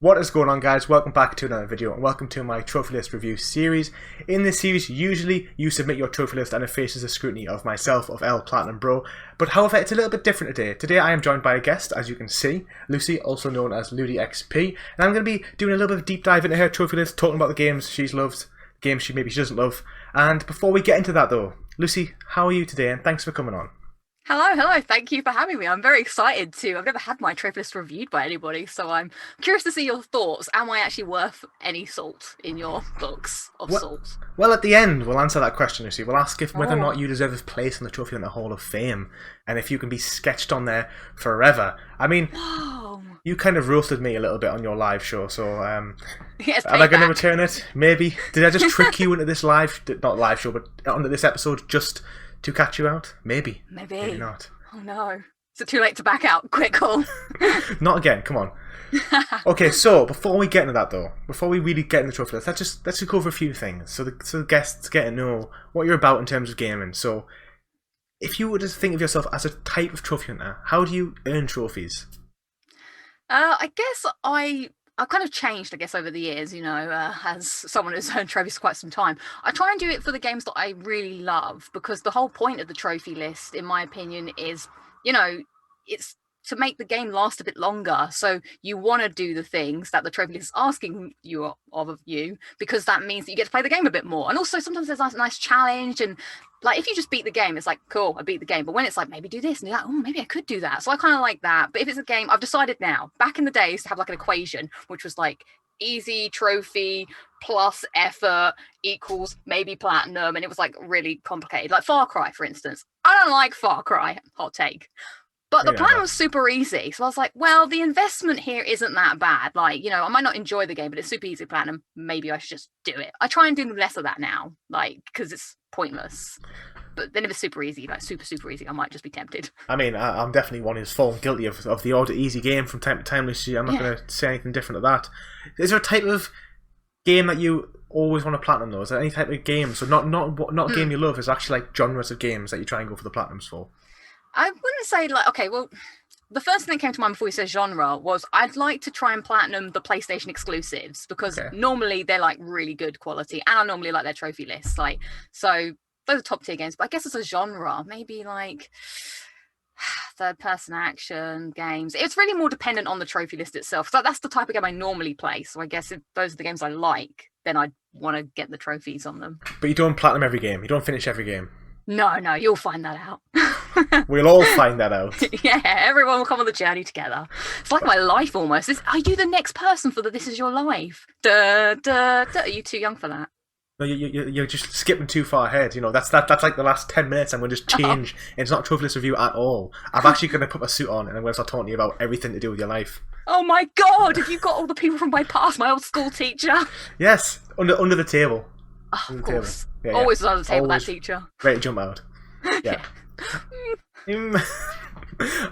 What is going on, guys? Welcome back to another video and welcome to my trophy list review series. In this series, usually you submit your trophy list and it faces the scrutiny of myself, of PlatinumBro. But however, it's a little bit different today. Today I am joined by a guest, as you can see, Lucy, also known as LudiXP. And I'm going to be doing a little bit of a deep dive into her trophy list, talking about the games she's loved, games she doesn't love. And before we get into that though, Lucy, how are you today? And thanks for coming on. Hello, thank you for having me. I'm very excited to. I've never had my trophy list reviewed by anybody, so I'm curious to see your thoughts. Am I actually worth any salt in your books of salt? Well, at the end, we'll answer that question, Lucy. We'll ask if whether or not you deserve a place on the Trophy Hunter Hall of Fame, and if you can be sketched on there forever. I mean, you kind of roasted me a little bit on your live show, so Yes, am I going to return it? Maybe. Did I just trick you into this not live show, but onto this episode just to catch you out? Maybe. Maybe not. Oh no. Is it too late to back out? Quick call. Not again, come on. Okay, so before we get into that though, before we really get into the trophy list, let's just go over a few things so the guests get to know what you're about in terms of gaming. So if you were to think of yourself as a type of trophy hunter, how do you earn trophies? I guess I've kind of changed, I guess, over the years, as someone who's earned trophies for quite some time. I try and do it for the games that I really love, because the whole point of the trophy list, in my opinion, is, it's to make the game last a bit longer. So you want to do the things that the trophy list is asking you of you, because that means that you get to play the game a bit more. And also sometimes there's a nice challenge, and like if you just beat the game, it's like, cool, I beat the game. But when it's like, maybe do this, and you're like, oh, maybe I could do that. So I kind of like that. But if it's a game, I've decided now, back in the days, to have like an equation, which was like easy trophy plus effort equals maybe platinum. And it was like really complicated. Like Far Cry, for instance. I don't like Far Cry, hot take. But the platinum was super easy. So I was like, well, the investment here isn't that bad. Like, I might not enjoy the game, but it's super easy platinum. Maybe I should just do it. I try and do less of that now, like, because it's pointless. But then if it's super easy, like super easy, I might just be tempted. I mean, I'm definitely one who's fallen guilty of the odd easy game from time to time, Lucy. I'm not going to say anything different to that. Is there a type of game that you always want to platinum though? Is there any type of game? So not a game you love, is actually like genres of games that you try and go for the platinums for? I wouldn't say like, okay, well, the first thing that came to mind before you said genre was I'd like to try and platinum the PlayStation exclusives, because normally they're like really good quality, and I normally like their trophy lists. Like, so those are top tier games, but I guess it's a genre, maybe like third person action games. It's really more dependent on the trophy list itself. So that's the type of game I normally play. So I guess if those are the games I like, then I'd want to get the trophies on them. But you don't platinum every game. You don't finish every game. No, you'll find that out. We'll all find that out. Yeah, everyone will come on the journey together. It's like my life almost. Are you the next person for the This Is Your Life? Duh, duh, duh. Are you too young for that? No, you're just skipping too far ahead. That's like the last 10 minutes. I'm going to just change. It's not a trophy list review at all. I'm actually going to put my suit on and I'm going to start talking to you about everything to do with your life. Oh my god, have you got all the people from my past, my old school teacher? Yes, under the table. Oh, of course. Yeah, always under the table, always, that teacher. Ready to jump out. Yeah.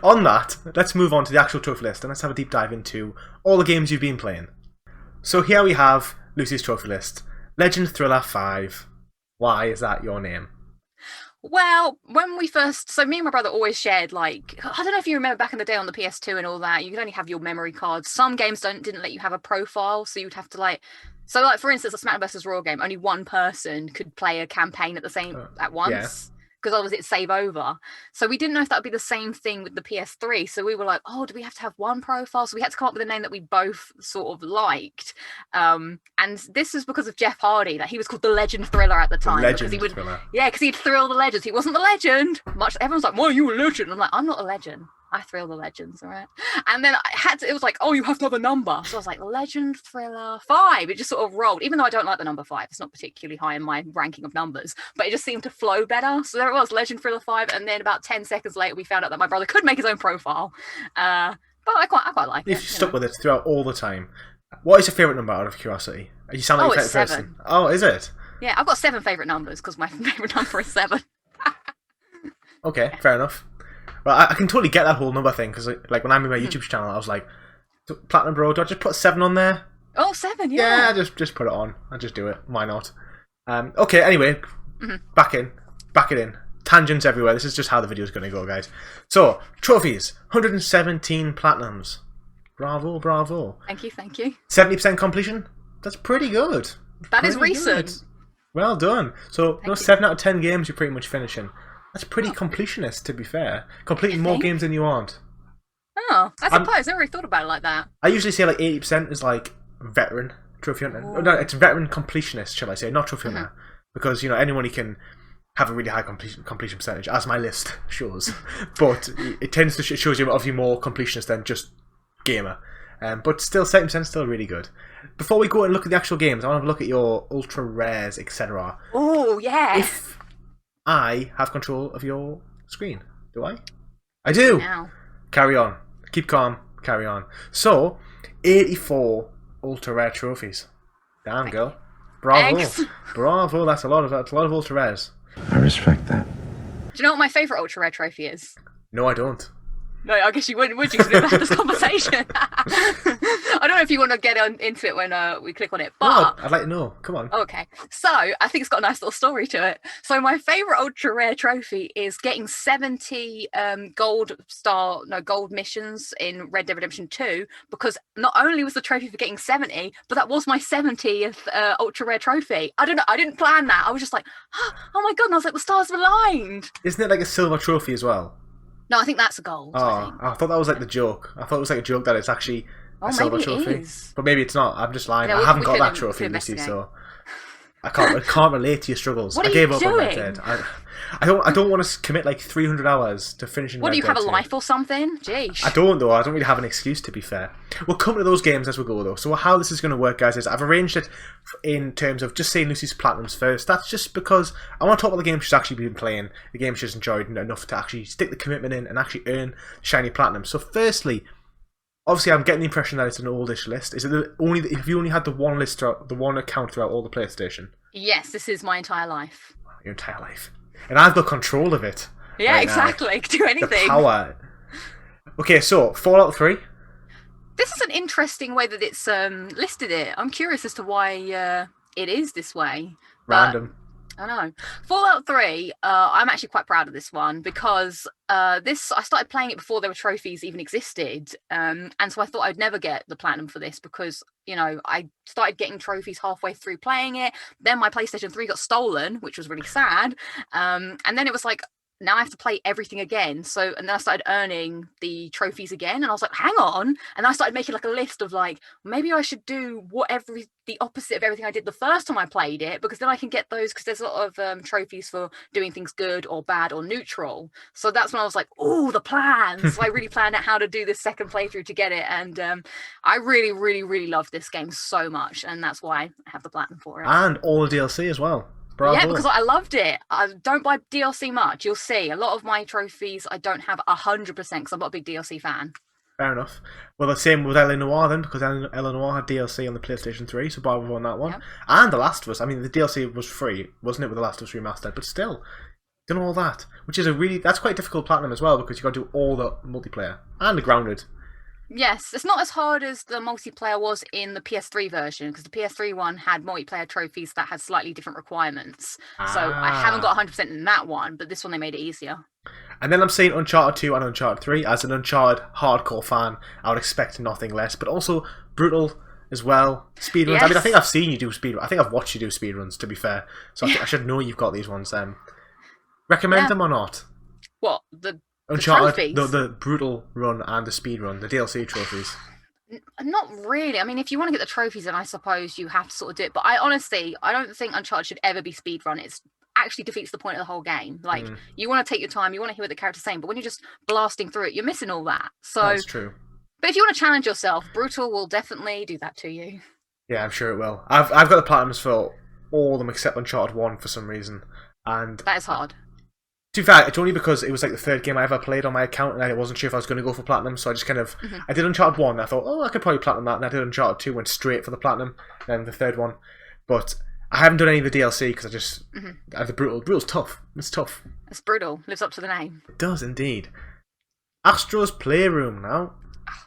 On that, let's move on to the actual trophy list and let's have a deep dive into all the games you've been playing. So here we have Lucy's trophy list. Legend Thriller 5. Why is that your name? Well, when we first... So me and my brother always shared, like... I don't know if you remember back in the day on the PS2 and all that, you could only have your memory cards. Some games didn't let you have a profile, so you'd have to, like... So, like, for instance, a SmackDown vs. Raw game, only one person could play a campaign at once. Because otherwise it'd save over. So we didn't know if that would be the same thing with the PS3. So we were like, oh, do we have to have one profile? So we had to come up with a name that we both sort of liked. And this is because of Jeff Hardy. Like, he was called the Legend Thriller at the time. Thriller. Yeah, because he'd thrill the legends. He wasn't the legend. Everyone's like, why are you a legend? I'm like, I'm not a legend. I thrill the legends, all right? And then it was like, oh, you have to have a number. So I was like, Legend Thriller 5. It just sort of rolled. Even though I don't like the number 5, it's not particularly high in my ranking of numbers, but it just seemed to flow better. So there it was, Legend Thriller 5. And then about 10 seconds later, we found out that my brother could make his own profile. But I quite like it. You've stuck with it throughout all the time. What is your favourite number, out of curiosity? You sound like your favourite person. Oh, is it? Yeah, I've got 7 favourite numbers because my favourite number is 7. Okay, fair enough. Well, I can totally get that whole number thing, because like when I made my YouTube channel, I was like, PlatinumBro, do I just put 7 on there? Oh, 7, yeah. Yeah, just put it on. I'll just do it. Why not? Okay, anyway, back it in. Tangents everywhere. This is just how the video's going to go, guys. So, trophies. 117 platinums. Bravo, bravo. Thank you, thank you. 70% completion? That's pretty good. That is recent. Good. Well done. So, Thank you. 7 out of 10 games you're pretty much finishing. That's pretty completionist, to be fair. Completing more games than you want. Oh, I suppose. I never really thought about it like that. I usually say like 80% is like veteran trophy hunter. Ooh. No, it's veteran completionist, shall I say, not trophy hunter. Because, anyone can have a really high completion percentage, as my list shows. But it tends to shows you obviously more completionist than just gamer. But still, 70% is still really good. Before we go and look at the actual games, I want to have a look at your ultra rares, etc. Oh, yeah. If I have control of your screen, do I? I do! Now. Carry on. Keep calm. Carry on. So, 84 ultra rare trophies. Damn, girl. Bravo. Thanks. Bravo, that's a lot of ultra rares. I respect that. Do you know what my favourite ultra rare trophy is? No, I don't. No, I guess you wouldn't, would you? Because we've had this conversation. I don't know if you want to get into it when we click on it, but... No, I'd like to know. Come on. Okay, so I think it's got a nice little story to it. So my favourite ultra rare trophy is getting 70 gold missions in Red Dead Redemption 2, because not only was the trophy for getting 70, but that was my 70th ultra rare trophy. I don't know, I didn't plan that. I was just like, oh my god, and I was like, the stars have aligned. Isn't it like a silver trophy as well? No, I think that's a gold. Oh, I thought that was like the joke. I thought it was like a joke that it's actually a silver trophy. Is. But maybe it's not. I'm just lying. Yeah, I haven't got that we trophy, could Missy, investigate. so I can't relate to your struggles. What I are gave you up on Red doing? Dead. I don't want to commit like 300 hours to finishing What, Red do you Dead have a 2. life or something? Jeez. I don't though. I don't really have an excuse, to be fair. We'll come to those games as we go though. So how this is going to work, guys, is I've arranged it in terms of just saying Lucy's Platinums first. That's just because I want to talk about the game she's actually been playing, the game she's enjoyed enough to actually stick the commitment in and actually earn shiny platinum. So firstly, obviously I'm getting the impression that it's an oldish list. Is it if you only had the one list throughout, the one account throughout all the PlayStation? Yes, this is my entire life. Your entire life. And I've got control of it. Yeah, right exactly. now. Do anything. The power. Okay, so Fallout 3. This is an interesting way that it's listed it. I'm curious as to why it is this way. Random. I know. Fallout 3, I'm actually quite proud of this one because I started playing it before there were trophies even existed. And so I thought I'd never get the platinum for this because, I started getting trophies halfway through playing it. Then my PlayStation 3 got stolen, which was really sad. And then it was like, now I have to play everything again. And then I started earning the trophies again, and I was like, hang on. And then I started making like a list of like, maybe I should do the opposite of everything I did the first time I played it, because then I can get those, because there's a lot of trophies for doing things good or bad or neutral. So that's when I was like, oh, the plans. So I really planned out how to do this second playthrough to get it. And I really, really, really love this game so much. And that's why I have the platinum for it. And all the DLC as well. Bravo. Yeah, because I loved it. I don't buy DLC much. You'll see a lot of my trophies I don't have 100% because I'm not a big DLC fan. Fair enough. Well, the same with L.A. Noire then, because L.A. Noire had DLC on the PlayStation 3, so bravo on that one. Yep. And The Last of Us. I mean, the DLC was free, wasn't it, with The Last of Us Remastered? But still, done all that, which is that's quite difficult platinum as well, because you got to do all the multiplayer and the grounded. Yes, it's not as hard as the multiplayer was in the PS3 version, because the PS3 one had multiplayer trophies that had slightly different requirements. So I haven't got 100% in that one, but this one they made it easier. And then I'm saying Uncharted 2 and Uncharted 3. As an Uncharted hardcore fan, I would expect nothing less, but also brutal as well. Speedruns. Yes. I mean, I think I've seen you do speedruns. I think I've watched you do speedruns, to be fair. So I should know you've got these ones. Recommend them or not? What? The Uncharted, the brutal run and the speed run, the DLC trophies. Not really. I mean, if you want to get the trophies, then I suppose you have to sort of do it. But I don't think Uncharted should ever be speed run. It's actually defeats the point of the whole game. Like, you want to take your time, you want to hear what the character's saying, but when you're just blasting through it, you're missing all that. So that's true. But if you want to challenge yourself, brutal will definitely do that to you. Yeah, I'm sure it will. I've got the platinums for all of them except Uncharted 1 for some reason, and that is hard. To be fair, it's only because it was like the third game I ever played on my account, and I wasn't sure if I was going to go for platinum, so I just kind of I did Uncharted 1, and I thought, oh, I could probably platinum that, and I did Uncharted 2, went straight for the platinum, then the third one, but I haven't done any of the DLC because I just the brutal's tough. It's tough. It's brutal. Lives up to the name. It does indeed. Astro's Playroom now.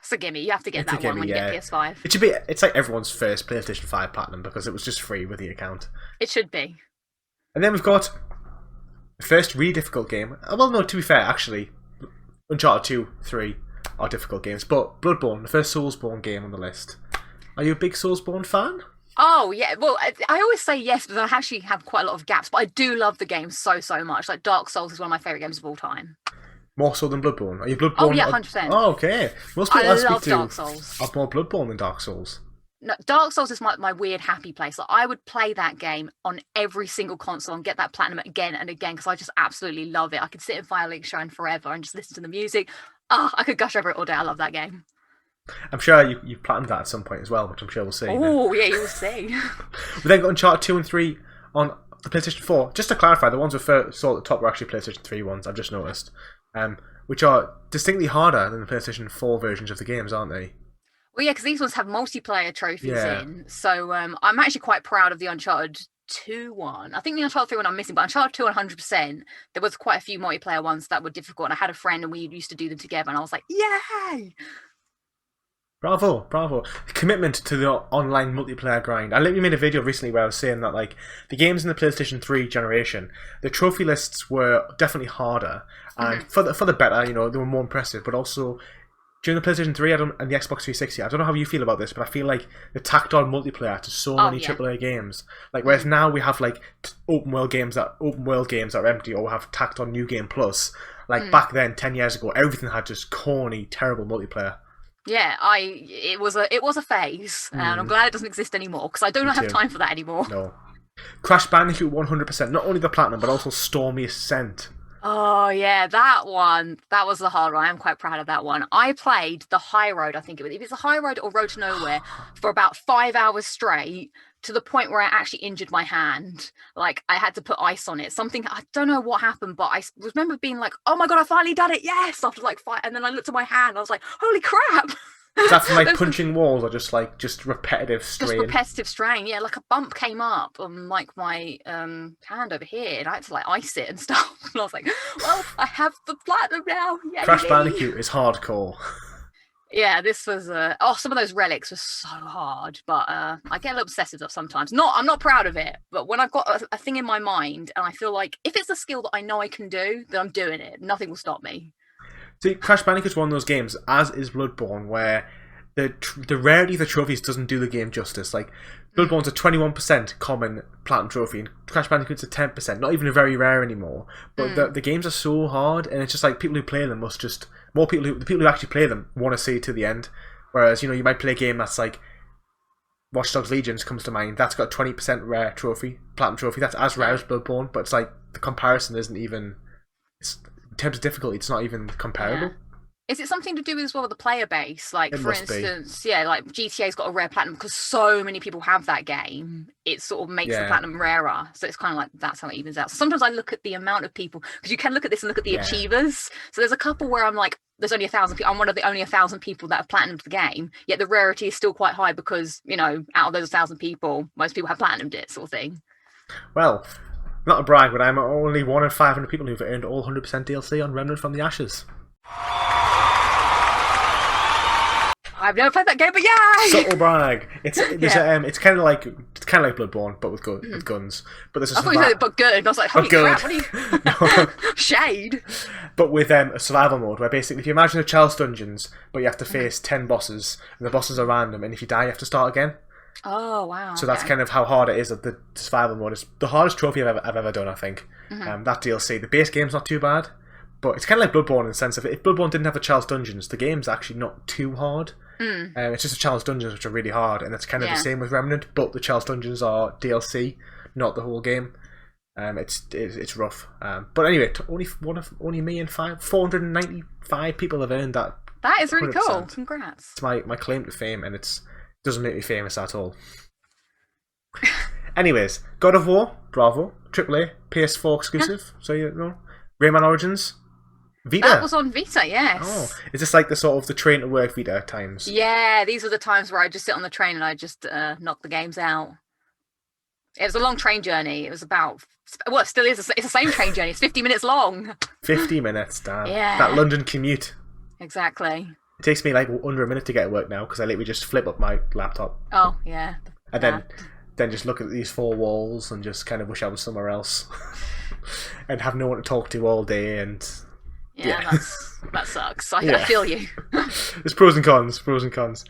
It's a gimme. You have to get that one when you get PS5. It should be. It's like everyone's first PlayStation 5 platinum because it was just free with the account. It should be. And then we've got the first really difficult game. Well, no, to be fair, actually, Uncharted 2, 3, are difficult games. But Bloodborne, the first Soulsborne game on the list. Are you a big Soulsborne fan? Oh yeah, well I always say yes, but I actually have quite a lot of gaps. But I do love the game so much. Like Dark Souls is one of my favorite games of all time. More so than Bloodborne? Are you Bloodborne? Oh yeah, 100%. Oh, okay. Most people I I speak love to Dark Souls. are more Bloodborne than Dark Souls. No, Dark Souls is my weird happy place. Like, I would play that game on every single console and get that platinum again and again because I just absolutely love it. I could sit in Firelink Shrine forever and just listen to the music. I could gush over it all day. I love that game. I'm sure you've platinumed that at some point as well, which I'm sure we'll see. Oh yeah, you'll see. We then got Uncharted 2 and 3 on the PlayStation 4. Just to clarify, the ones we saw at the top were actually PlayStation 3 ones, I've just noticed. Which are distinctly harder than the PlayStation 4 versions of the games, aren't they? Well, yeah, because these ones have multiplayer trophies in. So I'm actually quite proud of the Uncharted 2 one. I think the Uncharted 3 one I'm missing, but Uncharted 2 100%. There was quite a few multiplayer ones that were difficult. And I had a friend and we used to do them together and I was like, yay! Bravo. Commitment to the online multiplayer grind. I literally made a video recently where I was saying that like the games in the PlayStation 3 generation, the trophy lists were definitely harder. And for the better, they were more impressive, but also during the PlayStation 3 and the Xbox 360, I don't know how you feel about this, but I feel like they tacked on multiplayer to so many AAA games. Like whereas now we have like open world games that are empty or have tacked on New Game Plus. Like back then, 10 years ago, everything had just corny, terrible multiplayer. Yeah, it was a phase, and I'm glad it doesn't exist anymore because I do not have time for that anymore. No. Crash Bandicoot 100%, not only the platinum but also Stormy Ascent. Oh yeah, that one. That was the hard one. I'm quite proud of that one. I played the high road, I think it was. If it's a high road or road to nowhere, for about 5 hours straight, to the point where I actually injured my hand. Like I had to put ice on it. Something, I don't know what happened, but I remember being like, "Oh my god, I finally done it! Yes!" After like 5, and then I looked at my hand. I was like, "Holy crap!" Is that from like punching walls or just repetitive strain? Just repetitive strain, yeah. Like a bump came up on like my hand over here, and I had to like ice it and stuff. And I was like, "Well, I have the platinum now." Yay. Crash Bandicoot is hardcore. Yeah, this was some of those relics were so hard, but I get a little obsessive sometimes. I'm not proud of it, but when I've got a thing in my mind and I feel like if it's a skill that I know I can do, then I'm doing it. Nothing will stop me. See, Crash Bandicoot's one of those games, as is Bloodborne, where the rarity of the trophies doesn't do the game justice. Like Bloodborne's a 21% common platinum trophy, and Crash Bandicoot's a 10%. Not even very rare anymore. But the games are so hard, and it's just like people who play them must just the people who actually play them want to see it to the end. Whereas you might play a game that's like Watch Dogs Legions comes to mind. That's got a 20% rare trophy, platinum trophy. That's as rare as Bloodborne, but it's like the comparison isn't even. In terms of difficulty, it's not even comparable. Yeah. Is it something to do as well with the player base? Like, for instance, like GTA's got a rare platinum because so many people have that game. It sort of makes the platinum rarer. So it's kind of like that's how it evens out. So sometimes I look at the amount of people because you can look at this and look at the achievers. So there's a couple where I'm like, there's only 1,000 people. I'm one of the only 1,000 people that have platinumed the game. Yet the rarity is still quite high because out of those 1,000 people, most people have platinumed it, sort of thing. Well, not a brag, but I'm only one of 500 people who've earned all 100% DLC on Remnant from the Ashes. I've never played that game, but yay! Subtle brag. It's kind of like Bloodborne, but with guns. But there's I thought you said but good. I was like, holy crap! What are you? Shade. But with a survival mode, where basically, if you imagine a Chalice Dungeons, but you have to face 10 bosses, and the bosses are random, and if you die, you have to start again. Oh wow! So that's kind of how hard it is. That the survival mode is the hardest trophy I've ever done. I think that DLC. The base game's not too bad, but it's kind of like Bloodborne in the sense of if Bloodborne didn't have the Chalice Dungeons, the game's actually not too hard. It's just the Chalice Dungeons which are really hard, and it's kind of the same with Remnant. But the Chalice Dungeons are DLC, not the whole game. It's rough. But anyway, only me and 495 people have earned that. That is really 100%. Cool. Congrats. It's my claim to fame, and it doesn't make me famous at all. Anyways, God of War, bravo, AAA, PS4 exclusive. So Rayman Origins, Vita. That was on Vita, yes. Oh, is this like the sort of the train to work Vita times? Yeah, these were the times where I just sit on the train and I just knock the games out. It was a long train journey. It was about, well, it still is. It's the same train journey. It's 50 minutes long. 50 minutes, damn. Yeah. That London commute. Exactly. It takes me like under a minute to get to work now because I literally just flip up my laptop. Oh, yeah. And then just look at these 4 walls and just kind of wish I was somewhere else. And have no one to talk to all day and Yeah, that sucks. I Yeah. feel you. There's pros and cons. Pros and cons.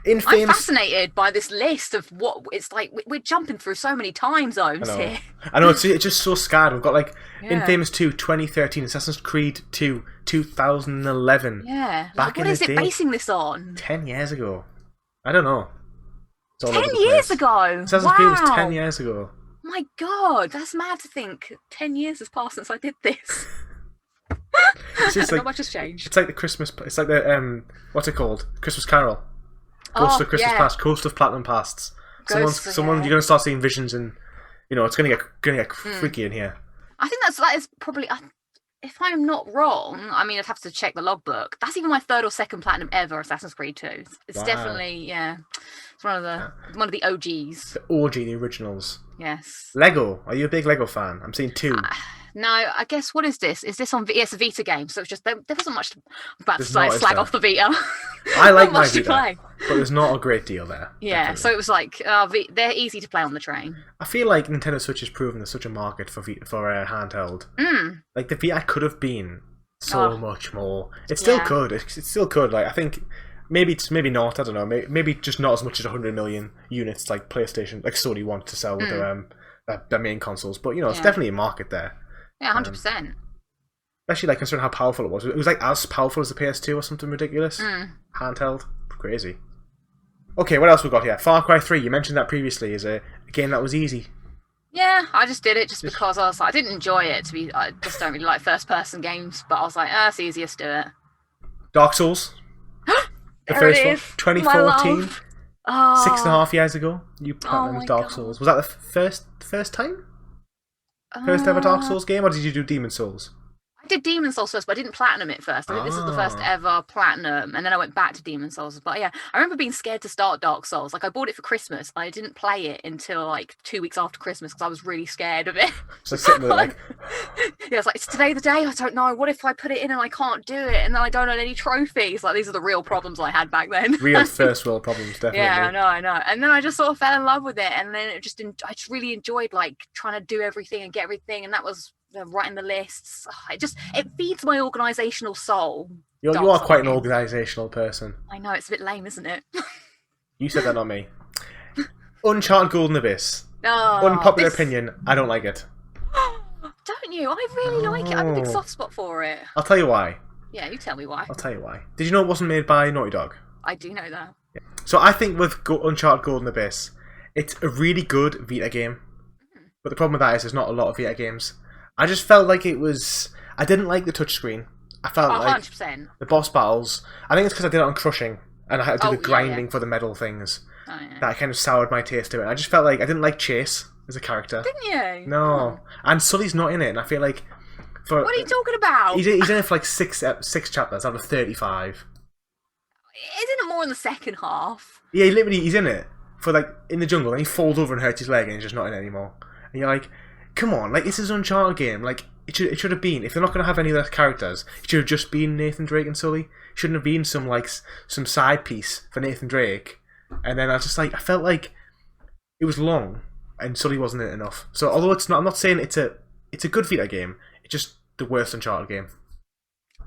I'm Infamous. fascinated by this list of what it's like. We're jumping through so many time zones here. I know. It's just so scared. We've got like Yeah. Infamous 2, 2013, Assassin's Creed 2, 2011. Yeah. Back Like, what in is the it day. basing this on? 10 years ago. I don't know. It's all over 10 the years place. ago. Assassin's Creed was 10 years ago. My God, that's mad to think. 10 years has passed since I did this. It's just like, Not much has changed. it's like the Christmas. It's like the what's it called? Christmas Carol. Ghost of Christmas Past. Ghost of Platinum Pasts. Someone. You're gonna start seeing visions, and it's gonna get freaky in here. I think that is probably. If I'm not wrong, I mean, I'd have to check the logbook. That's even my third or second platinum ever. Assassin's Creed 2. It's definitely It's one of the OGs. The OG, the originals. Yes. Lego. Are you a big Lego fan? I'm seeing 2. No, I guess, what is this? Is this on? It's a Vita game, so it's just there wasn't much about to There's not, slag off the Vita. I like Not my much to Vita, play. but there's not a great deal there. Yeah, definitely. so it was like they're easy to play on the train. I feel like Nintendo Switch has proven there's such a market for handheld. Like the Vita could have been so much more. It still could. It still could. Like I think maybe not. I don't know. Maybe just not as much as 100 million units like PlayStation, like Sony want to sell with their main consoles. But it's definitely a market there. Yeah, 100%. Especially like considering how powerful it was. It was like as powerful as the PS2 or something ridiculous. Handheld, crazy. Okay, what else we got here? Far Cry 3. You mentioned that previously. Is a game that was easy. Yeah, I just did it just because I was like, I didn't enjoy it. I just don't really like first-person games, but I was like, it's easiest to do it. Dark Souls. The There first it one, is. 2014. Oh, 6.5 years ago. You platinum my Dark God. Souls. Was that the first time? First ever Dark Souls game, or did you do Demon Souls? I did Demon Souls first, but I didn't platinum it first. I think this is the first ever platinum, and then I went back to Demon Souls. But yeah, I remember being scared to start Dark Souls. Like I bought it for Christmas, and I didn't play it until like 2 weeks after Christmas because I was really scared of it. So sitting there like, Yeah, it's like, is today the day? I don't know. What if I put it in and I can't do it, and then I don't earn any trophies? Like these are the real problems I had back then. real first world problems, definitely. Yeah, I know. And then I just sort of fell in love with it, and then I just really enjoyed like trying to do everything and get everything, and that was writing the lists. It feeds my organisational soul. You are quite an organisational person. I know, it's a bit lame, isn't it? You said that, not me. Uncharted Golden Abyss. Unpopular opinion, I don't like it. Don't you? I really like it. I have a big soft spot for it. I'll tell you why. Yeah, you tell me why. I'll tell you why. Did you know it wasn't made by Naughty Dog? I do know that. Yeah. So I think with Uncharted Golden Abyss, it's a really good Vita game. But the problem with that is there's not a lot of Vita games. I just felt like it was... I didn't like the touchscreen. I felt like 100%. the boss battles... I think it's because I did it on Crushing, and I had to do the grinding for the medal things. Oh, yeah. That kind of soured my taste to it. I just felt like I didn't like Chase as a character. Didn't you? No. And Sully's not in it, and I feel like... What are you talking about? He's in it for like six chapters out of 35. Isn't it more in the second half? Yeah, he's in it for like in the jungle, and he falls over and hurts his leg, and he's just not in it anymore. And you're like, come on, like this is an Uncharted game. Like it should have been. If they're not going to have any other characters, it should have just been Nathan Drake and Sully. It shouldn't have been some side piece for Nathan Drake. And then I felt like it was long, and Sully wasn't in it enough. So although it's not, I'm not saying it's a good Vita game. It's just the worst Uncharted game.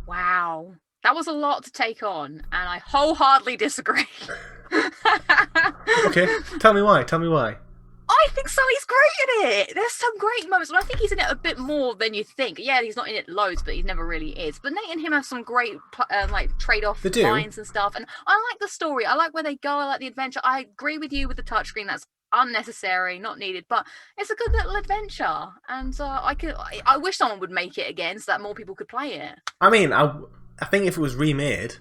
Wow. That was a lot to take on, and I wholeheartedly disagree. Okay, tell me why. I think Sully's great in it. There's some great moments, and I think he's in it a bit more than you think. Yeah, he's not in it loads, but he never really is. But Nate and him have some great like trade-off lines and stuff, and I like the story. I like where they go. I like the adventure. I agree with you with the touchscreen. That's unnecessary, not needed, but it's a good little adventure, and I wish someone would make it again so that more people could play it. I mean, I think if it was remade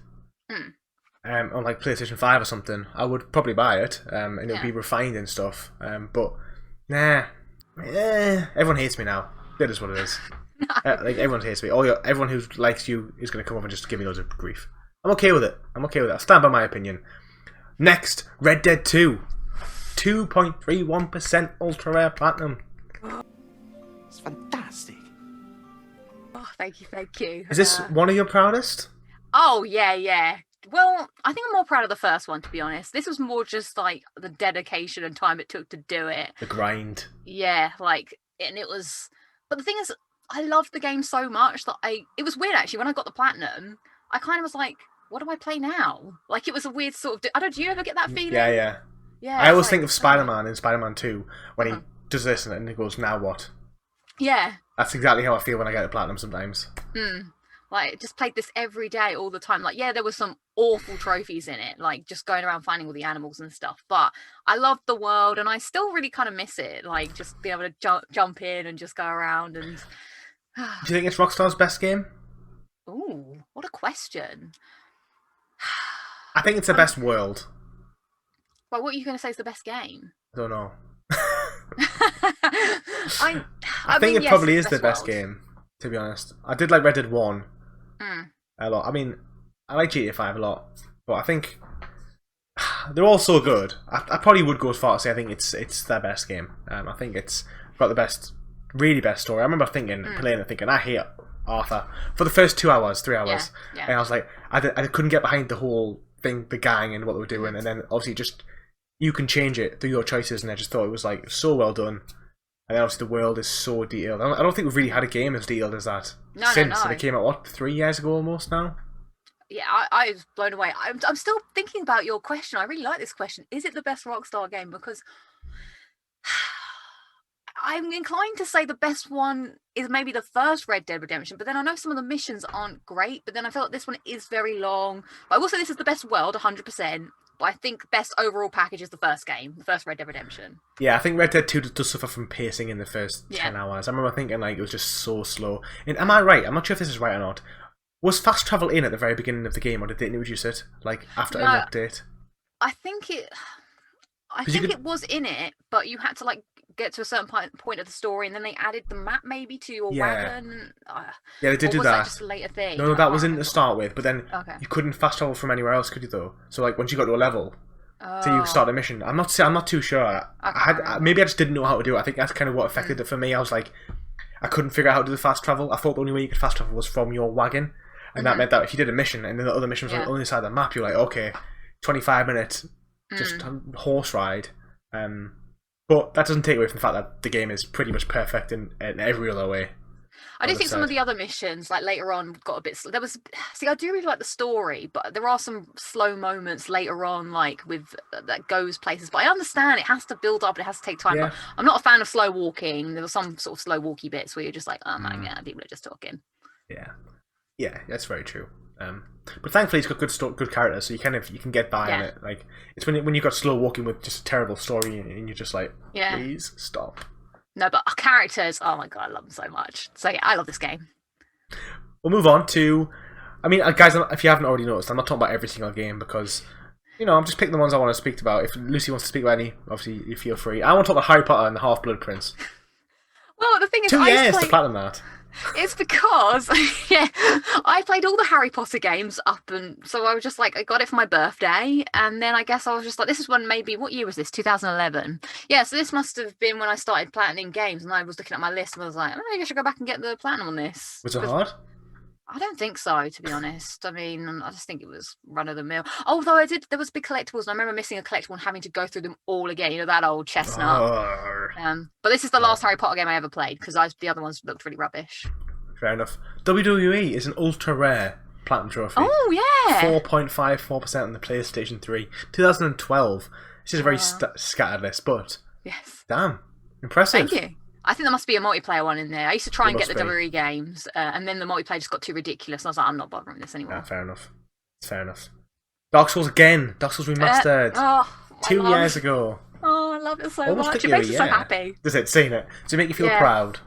on like PlayStation 5 or something, I would probably buy it, and it would be refined and stuff. But nah, everyone hates me now. That is what it is. Like everyone hates me. Everyone who likes you is going to come up and just give me loads of grief. I'm okay with it. I'll stand by my opinion. Next, Red Dead 2. 2.31% ultra rare platinum. It's fantastic. Oh, thank you. Is this one of your proudest? Oh, yeah. Well, I think I'm more proud of the first one, to be honest. This was more just like the dedication and time it took to do it. The grind. Yeah, and it was... But the thing is, I loved the game so much that it was weird actually when I got the platinum. I kind of was like, what do I play now? Like it was a weird sort of. I don't. Do you ever get that feeling? Yeah. Yeah. I always think of Spider-Man in Spider-Man 2 when he does this and he goes, now what? Yeah. That's exactly how I feel when I get a platinum sometimes. Like, just played this every day, all the time. Like, yeah, there was some awful trophies in it, like just going around finding all the animals and stuff. But I loved the world, and I still really kind of miss it. Like, just being able to jump in and just go around. And do you think it's Rockstar's best game? Ooh, what a question. I think it's the best world. Well, what are you going to say is the best game? I don't know. I think mean, it probably yes, is the best game, to be honest. I did like Red Dead 1 a lot. I mean, I like GTA 5 a lot, but I think they're all so good. I probably would go as far as say I think it's their best game. I think it's got the best, really best story. I remember playing it thinking, I hate Arthur for the first 2 hours, 3 hours, and I was like, I couldn't get behind the whole thing, the gang and what they were doing, and then obviously just you can change it through your choices, and I just thought it was like so well done. And then obviously the world is so detailed. I don't think we've really had a game as detailed as that since it came out. What, 3 years ago almost now? Yeah, I was blown away. I'm still thinking about your question. I really like this question. Is it the best Rockstar game? Because I'm inclined to say the best one is maybe the first Red Dead Redemption, but then I know some of the missions aren't great, but then I feel like this one is very long. But I will say this is the best world, 100%. But I think best overall package is the first game, the first Red Dead Redemption. Yeah, I think Red Dead 2 does suffer from pacing in the first 10 hours. I remember thinking like it was just so slow. And am I right? I'm not sure if this is right or not. Was fast travel in at the very beginning of the game, or did they introduce it like after an update? I think it was in it, but you had to like get to a certain point of the story, and then they added the map maybe to your wagon. Yeah, they did do that. That just a later thing? No, that was in to start with, but then you couldn't fast travel from anywhere else, could you? Though, so like once you got to a level, so you start a mission. I'm not too sure. Maybe I just didn't know how to do it. I think that's kind of what affected it for me. I was like, I couldn't figure out how to do the fast travel. I thought the only way you could fast travel was from your wagon, and that meant that if you did a mission and then the other mission was on the other side of the map, you're like, okay, 25 minutes, just horse ride. But that doesn't take away from the fact that the game is pretty much perfect in every other way. I do think some of the other missions, like later on, got a bit. I do really like the story, but there are some slow moments later on, like with that goes places. But I understand it has to build up, it has to take time. But I'm not a fan of slow walking. There were some sort of slow walky bits where you're just like, oh my god, people are just talking. Yeah, that's very true. But thankfully, it's got good characters, so you can get by on it. Like it's when you got slow walking with just a terrible story, and you're just like, please stop. No, but our characters, oh my god, I love them so much. So yeah, I love this game. We'll move on to, I mean, guys, if you haven't already noticed, I'm not talking about every single game because, I'm just picking the ones I want to speak about. If Lucy wants to speak about any, obviously you feel free. I want to talk about Harry Potter and the Half-Blood Prince. Well, the thing is, 2 years to platinum that. It's because, I played all the Harry Potter games up, and so I was just like, I got it for my birthday, and then I guess I was just like, this is when maybe, what year was this? 2011. Yeah, so this must have been when I started platinum games, and I was looking at my list, and I was like, maybe I should go back and get the platinum on this. Was it hard? I don't think so, to be honest. I mean, I just think it was run-of-the-mill. Although there was big collectibles, and I remember missing a collectible and having to go through them all again. That old chestnut. But this is the last Harry Potter game I ever played, because the other ones looked really rubbish. Fair enough. WWE is an ultra-rare platinum trophy. Oh, yeah! 4.54% on the PlayStation 3. 2012. This is a very scattered list, but... Yes. Damn. Impressive. Thank you. I think there must be a multiplayer one in there. I used to try and get the WWE games, and then the multiplayer just got too ridiculous, and I was like, I'm not bothering with this anymore. Fair enough. Fair enough. Dark Souls again. Dark Souls Remastered. 2 years ago. Oh, I love it so much. It makes me so happy. Does it? Seeing it. Does it make you feel proud?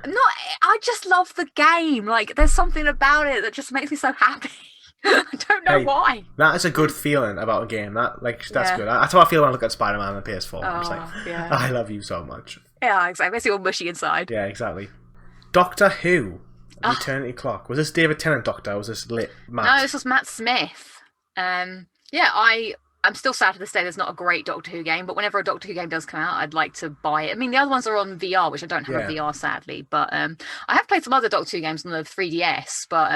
No, I just love the game. Like, there's something about it that just makes me so happy. I don't know why. That is a good feeling about a game. That's good. That's how I feel when I look at Spider-Man on the PS4. I'm just like, I love you so much. Yeah, exactly. Makes you all mushy inside. Yeah, exactly. Doctor Who, Eternity Clock. Was this David Tennant Doctor, or was this Matt? No, this was Matt Smith. I'm still sad to this day there's not a great Doctor Who game, but whenever a Doctor Who game does come out, I'd like to buy it. I mean, the other ones are on VR, which I don't have a VR, sadly, but I have played some other Doctor Who games on the 3DS, but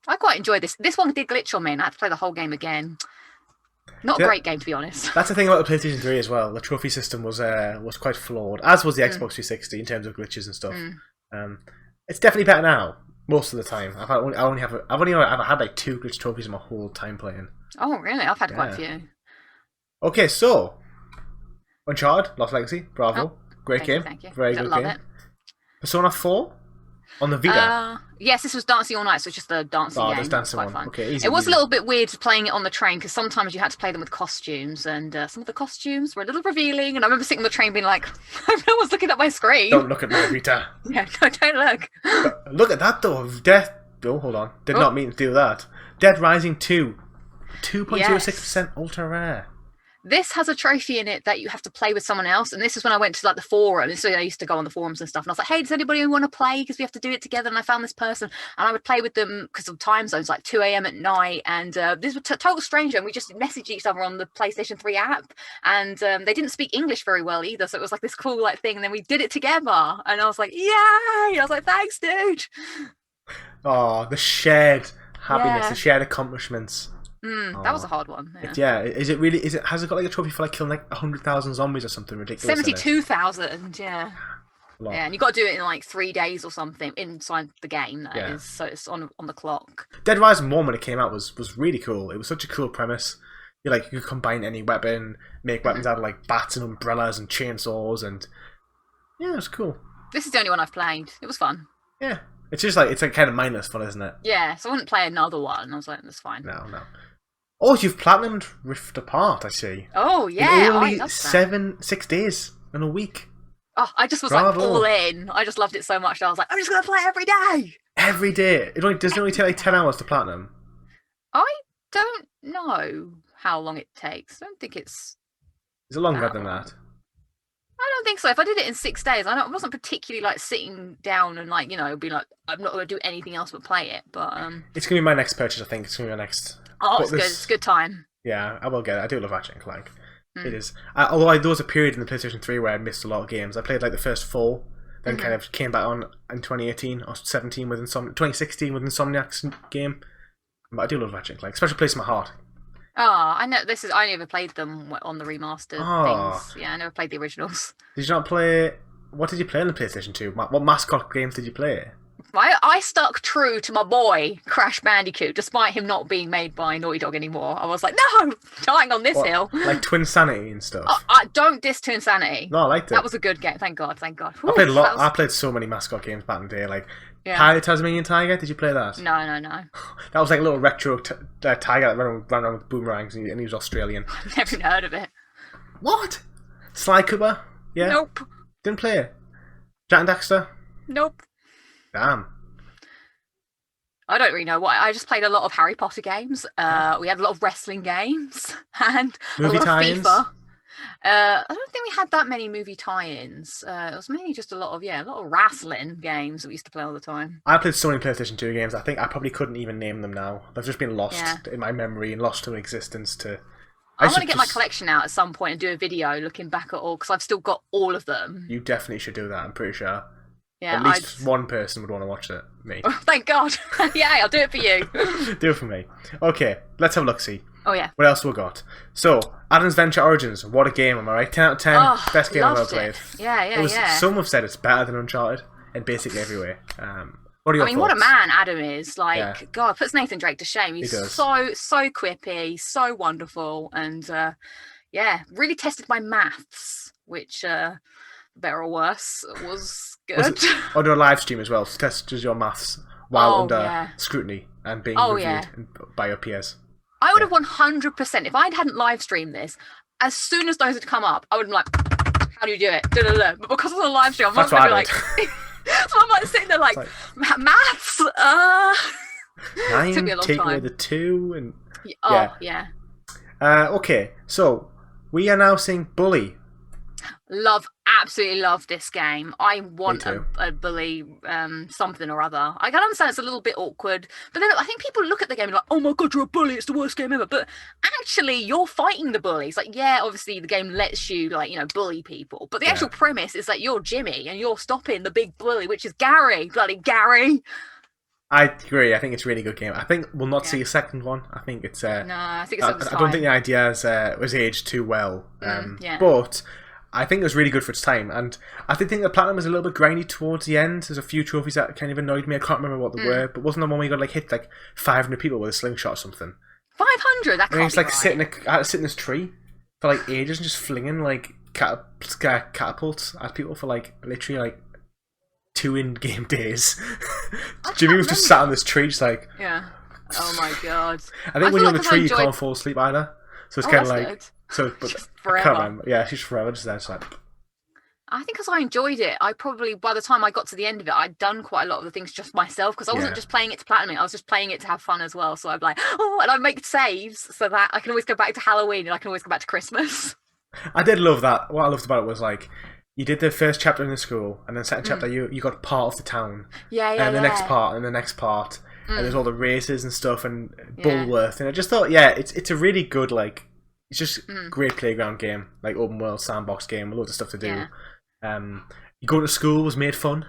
I quite enjoyed this. This one did glitch on me, and I had to play the whole game again. Not a great game, to be honest. That's the thing about the PlayStation 3 as well. The trophy system was quite flawed, as was the Xbox 360 in terms of glitches and stuff. It's definitely better now. Most of the time, I've only ever had like 2 glitch trophies in my whole time playing. Oh, really? I've had quite a few. Okay, so Uncharted, Lost Legacy, bravo, great game, Thank you. very good Love game. it. Persona 4 on the Vita. Yes, this was Dancing All Night, so it's just a dancing game. There's dancing quite one. fun. Okay, easy, it was easy. a little bit weird playing it on the train because sometimes you had to play them with costumes, and some of the costumes were a little revealing. And I remember sitting on the train being like, "No one's looking at my screen." Don't look at my Vita. Yeah, no, don't look. But look at that though. Death. Oh, hold on. Did not mean to do that. Dead Rising 2. 2.06% ultra rare. This has a trophy in it that you have to play with someone else, and this is when I went to like the forum. So I used to go on the forums and stuff, and I was like, "Hey, does anybody want to play? Because we have to do it together." And I found this person, and I would play with them because of time zones, like 2 a.m. at night. And this was a total stranger, and we just messaged each other on the PlayStation 3 app, and they didn't speak English very well either, so it was like this cool like thing. And then we did it together, and I was like, "Yay!" I was like, "Thanks, dude." Oh, the shared happiness, the shared accomplishments. That was a hard one. Is it really? Has it got like a trophy for like killing like 100,000 zombies or something ridiculous? 72,000. Yeah. Yeah, and you got to do it in like 3 days or something inside the game. That is, so it's on the clock. Dead Rising 1 when it came out was really cool. It was such a cool premise. You could combine any weapon, make weapons out of like bats and umbrellas and chainsaws, and it was cool. This is the only one I've played. It was fun. Yeah, it's just like it's like kind of mindless fun, isn't it? Yeah, so I wouldn't play another one. I was like, that's fine. No. Oh, you've platinumed Rift Apart, I see. Oh yeah, in only I love that. 6 days in a week. Oh, I just was like all in. I just loved it so much that I was like, I'm just gonna play every day. Every day. Doesn't only take like 10 hours to platinum. I don't know how long it takes. I don't think it's. Is it longer than that? I don't think so. If I did it in 6 days, I wasn't particularly like sitting down and like be like, I'm not going to do anything else but play it. But it's going to be my next purchase. I think it's going to be my next. Oh, it's good. It's a good time. Yeah, I will get it. I do love Ratchet and Clank. It is. Although there was a period in the PlayStation 3 where I missed a lot of games. I played like the first 4, then kind of came back on in 2018 or 17 with 2016 with Insomniac's game. But I do love Ratchet and Clank, especially Place in My Heart. Oh, I know. I never played them on the remastered things. Yeah, I never played the originals. Did you not play? What did you play on the PlayStation 2? What mascot games did you play? I stuck true to my boy Crash Bandicoot, despite him not being made by Naughty Dog anymore. I was like, no, dying on this hill. Like Twin Sanity and stuff. Don't diss Twin Sanity. No, I liked it. That was a good game. Thank God. I played a lot. I played so many mascot games back in the day, like Pirate Tasmanian Tiger. Did you play that? No. That was like a little retro tiger that ran around with boomerangs, and he was Australian. I've never even heard of it. What? Sly Cooper? Yeah. Nope. Didn't play it. Jack and Daxter? Nope. Damn. I don't really know what. I just played a lot of Harry Potter games. We had a lot of wrestling games and movie a lot tie-ins? of FIFA. I don't think we had that many movie tie-ins. It was mainly just a lot of wrestling games that we used to play all the time. I played so many PlayStation 2 games. I think I probably couldn't even name them now. They've just been lost in my memory and lost to existence. I want to get my collection out at some point and do a video looking back at all, because I've still got all of them. You definitely should do that, I'm pretty sure. Yeah, at least one person would want to watch it. Me. Oh, thank God. Yeah, I'll do it for you. Do it for me. Okay, let's have a look-see. Oh, yeah. What else we got? So, Adam's Venture Origins. What a game, am I right? 10 out of 10. Best game I've ever played. Yeah. Some have said it's better than Uncharted in basically every way. What are your thoughts? What a man Adam is. Like, God, puts Nathan Drake to shame. He's so quippy, so wonderful, and really tested my maths, which, better or worse, was good. On a live stream as well, so tested your maths while under scrutiny and being reviewed by your peers. I would have 100%, if I hadn't live streamed this, as soon as those had come up, I would have been like, how do you do it? But because it's on a live stream, I'm not going to be like... So I'm like sitting there like maths? 9, took me a long take time. away the 2 and... Yeah. Okay, so we are now seeing Bully. Absolutely love this game. I want a bully something or other. I can understand it's a little bit awkward, but then I think people look at the game and like, oh my God, you're a bully, it's the worst game ever. But actually, you're fighting the bullies. Like, obviously the game lets you bully people, but the actual premise is that you're Jimmy and you're stopping the big bully, which is Gary. Bloody Gary. I agree. I think it's a really good game. I think we'll not see a second one. I think it's... No, I think it's I don't think the idea was aged too well. But I think it was really good for its time, and I did think the platinum was a little bit grindy towards the end. There's a few trophies that kind of annoyed me. I can't remember what they were, but wasn't the one where you got like hit like 500 people with a slingshot or something? 500. That can't it's be like right. I had to sit in this tree for like ages and just flinging like catapults at people for like literally like 2 in-game days. Jimmy was just sat on this tree, just like yeah. Oh my god. I think when you're on the tree, you can't fall asleep either. So it's kind of like good. so. But Just I can't forever. remember. Yeah, she's forever just there. Just like I think because I enjoyed it, I probably, by the time I got to the end of it, I'd done quite a lot of the things just myself, because I wasn't just playing it to platinum, I was just playing it to have fun as well. So I'd be like, oh, and I'd make saves so that I can always go back to Halloween and I can always go back to Christmas. I did love that. What I loved about it was like you did the first chapter in the school, and then second chapter you got part of the town. Yeah. And the next part, and the next part, and there's all the races and stuff, and Bullworth, and I just thought, it's a really good like, it's just great playground game, like open world sandbox game with loads of stuff to do. Yeah. You go to school was made fun.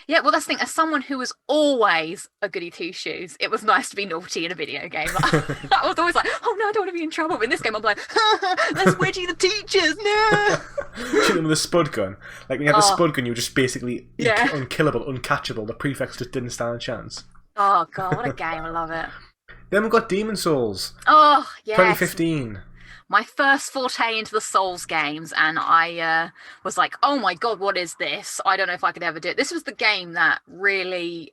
Yeah, well, that's the thing. As someone who was always a goody two-shoes, it was nice to be naughty in a video game. I was always like, oh no, I don't want to be in trouble. But in this game, I'm like, let's wedgie the teachers, no! Shoot them with a spud gun. Like when you have the spud gun, you were just basically unkillable, uncatchable. The prefects just didn't stand a chance. Oh god, what a game! I love it. Then we've got Demon Souls. Oh yes, 2015. My first forte into the Souls games, and I was like, oh my god, what is this? I don't know if I could ever do it. This was the game that really,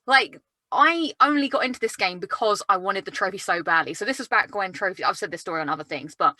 I only got into this game because I wanted the trophy so badly. So this was back when I've said this story on other things, but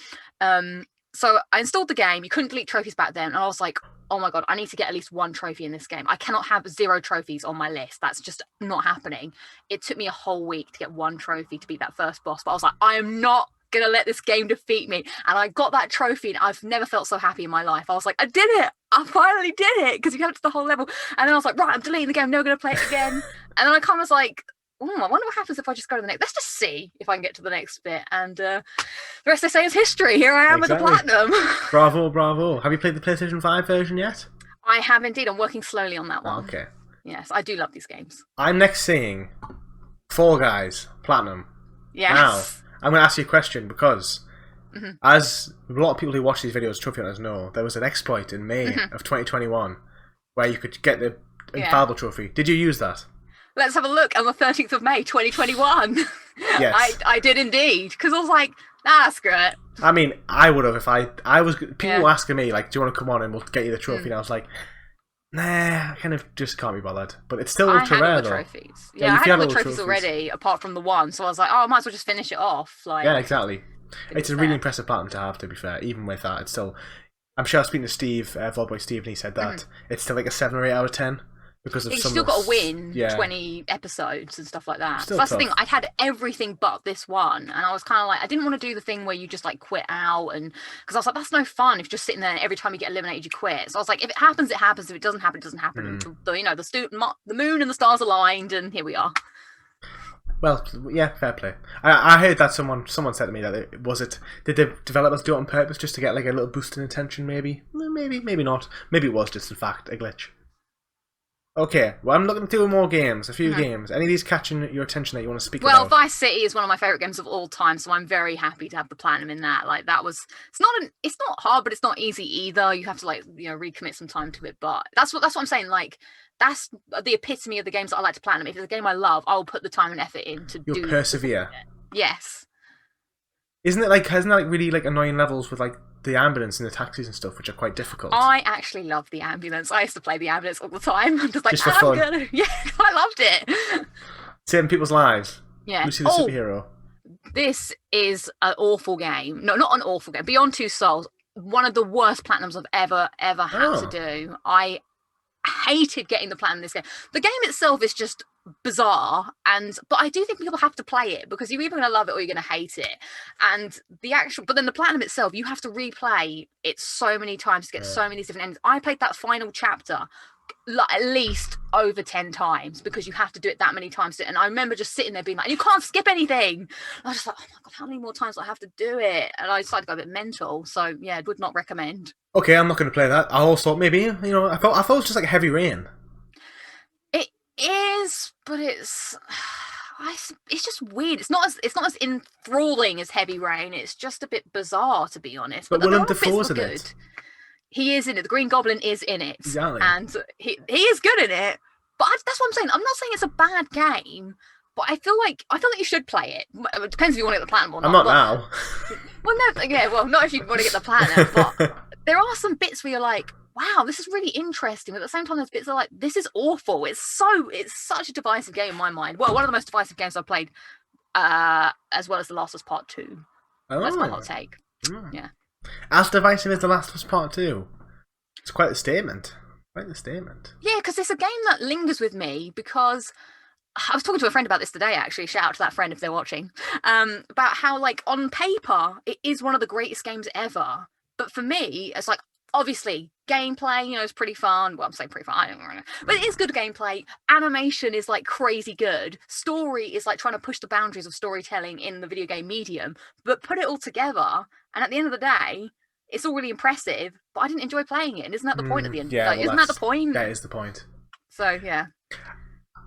so I installed the game. You couldn't delete trophies back then, and I was like, oh my god, I need to get at least 1 trophy in this game. I cannot have 0 trophies on my list. That's just not happening. It took me a whole week to get 1 trophy to beat that first boss, but I was like, I am not gonna let this game defeat me. And I got that trophy, and I've never felt so happy in my life. I was like, I did it! I finally did it! Because you got to the whole level. And then I was like, right, I'm deleting the game, never gonna play it again. And then I kind of was like, I wonder what happens if I just go to the next. Let's just see if I can get to the next bit. And the rest they say is history. Here I am with the platinum. Bravo. Have you played the PlayStation 5 version yet? I have indeed. I'm working slowly on that one. Okay. Yes, I do love these games. I'm next saying Fall Guys Platinum. Yes. Now, I'm going to ask you a question because, as a lot of people who watch these videos, trophy hunters know, there was an exploit in May of 2021 where you could get the infallible trophy. Did you use that? Let's have a look on the 13th of May, 2021. Yes. I did indeed, because I was like, nah, screw it. I mean, I would have if I was. People were asking me, like, do you want to come on and we'll get you the trophy? And I was like, nah, I kind of just can't be bothered. But it's still ultra rare, though. Trophies. Yeah, I had all the trophies already, apart from the one. So I was like, oh, I might as well just finish it off. Like, yeah, exactly. It's a really impressive platinum to have, to be fair. Even with that, it's still. I'm sure I was speaking to Steve, Volboy Steve, and he said that it's still like a 7 or 8 out of 10. Because of you still got to win 20 episodes and stuff like that. Still so that's tough. the thing. I'd had everything but this one, and I was kind of like, I didn't want to do the thing where you just like quit out, and because I was like, that's no fun if you're just sitting there and every time you get eliminated you quit. So I was like, if it happens, it happens. If it doesn't happen, it doesn't happen. Until the moon and the stars aligned, and here we are. Well, yeah, fair play. I heard that someone said to me that did the developers do it on purpose just to get like a little boost in attention? Maybe not. Maybe it was just in fact a glitch. Okay, well, I'm looking to do more games, a few games. Any of these catching your attention that you want to speak about? Well, Vice City is one of my favourite games of all time, so I'm very happy to have the platinum in that. Like, that was, it's not hard, but it's not easy either. You have to recommit some time to it, but that's what I'm saying. Like, that's the epitome of the games that I like to platinum. If it's a game I love, I'll put the time and effort in to do. You'll persevere. Yes. Hasn't that like really like annoying levels with like the ambulance and the taxis and stuff, which are quite difficult? I actually love the ambulance. I used to play the ambulance all the time. I'm just like, for fun. I loved it. Saving people's lives. Yeah. Lucy the superhero. This is an awful game. No, not an awful game. Beyond Two Souls, one of the worst platinums I've ever had to do. I hated getting the platinum in this game. The game itself is just bizarre, but I do think people have to play it because you're either going to love it or you're going to hate it. And but then the platinum itself, you have to replay it so many times to get so many different endings. I played that final chapter at least over 10 times because you have to do it that many times. And I remember just sitting there being like, you can't skip anything. I was just like, oh my god, how many more times do I have to do it? And I started to go a bit mental. So yeah, would not recommend. Okay, I'm not going to play that. I also thought maybe, I thought it was just like Heavy Rain. It is, but it's... it's just weird. It's not as enthralling as Heavy Rain. It's just a bit bizarre, to be honest. But there Willem are bits Dafoe's that are in good. it. He is in it. The Green Goblin is in it, Exactly. and he is good in it. But that's what I'm saying. I'm not saying it's a bad game, but I feel like you should play it. It depends if you want to get the platinum or not. I'm not now. Well, no, yeah, well, not if you want to get the platinum. But there are some bits where you're like, wow, this is really interesting. But at the same time, there's bits that are like, this is awful. It's such a divisive game in my mind. Well, one of the most divisive games I've played, as well as The Last of Us Part 2. Oh. That's my hot take. Mm. Yeah. As divisive as The Last of Us Part 2. It's quite a statement. Quite a statement. Yeah, because it's a game that lingers with me because I was talking to a friend about this today, actually. Shout out to that friend if they're watching. About how, like, on paper, it is one of the greatest games ever. But for me, it's like, obviously, gameplay, is pretty fun. Well, I'm saying pretty fun. I don't know. But it is good gameplay. Animation is, like, crazy good. Story is, like, trying to push the boundaries of storytelling in the video game medium. But put it all together, and at the end of the day, it's all really impressive, but I didn't enjoy playing it. And isn't that the point at the end? Yeah, isn't that the point? That is the point. So, yeah.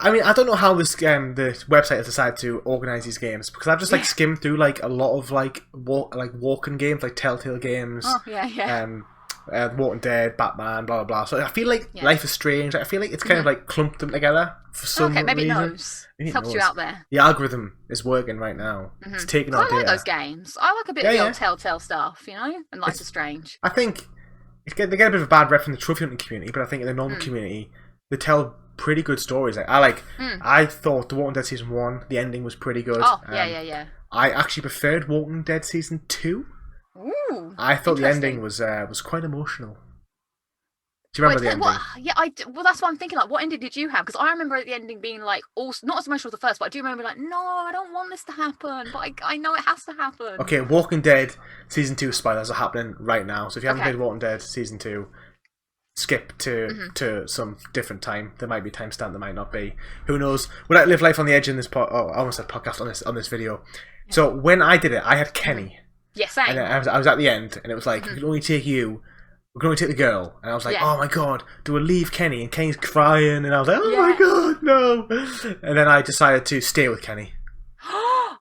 I mean, I don't know how this the website has decided to organise these games, because I've just skimmed through a lot of walking games, like Telltale games. Oh, yeah. Walking Dead, Batman, blah blah blah. So I feel like Life is Strange. I feel like it's kind of like clumped them together for some reason. Maybe it knows. It helps you out there. The algorithm is working right now. Mm-hmm. It's taking our data. I like those games. I like a bit of the old Telltale stuff, and Life is Strange. I think they get a bit of a bad rep from the trophy hunting community, but I think in the normal community, they tell pretty good stories. I thought The Walking Dead Season 1, the ending was pretty good. Oh, yeah. I actually preferred Walking Dead Season 2. Ooh, I thought the ending was quite emotional. Do you remember the ending? Well, that's what I'm thinking. Like, what ending did you have? Because I remember the ending being like, also not as emotional as the first, but I do remember like, no, I don't want this to happen, but I know it has to happen. Okay, Walking Dead Season 2 spoilers are happening right now. So if you haven't played Walking Dead Season 2, skip to some different time. There might be a timestamp, there might not be. Who knows? Would I live life on the edge in this I almost said podcast on this video. Yeah. So when I did it, I had Kenny. Yes, same. And I was at the end, and it was like, we can only take you. We're going to take the girl. And I was like, oh my god, do we leave Kenny? And Kenny's crying, and I was like, oh my god, no. And then I decided to stay with Kenny.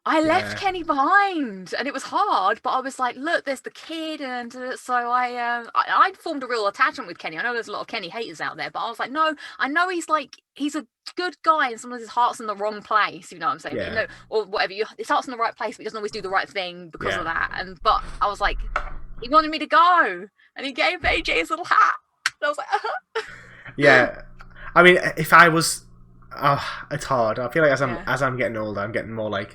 I left Kenny behind, and it was hard, but I was like, look, there's the kid, and so I formed a real attachment with Kenny. I know there's a lot of Kenny haters out there, but I was like, no, I know he's a good guy, and sometimes his heart's in the wrong place, you know what I'm saying? Yeah. Or whatever, his heart's in the right place, but he doesn't always do the right thing because of that. But I was like, he wanted me to go, and he gave AJ his little hat, and I was like, Yeah, I mean, if I was, it's hard. I feel like as I'm getting older, I'm getting more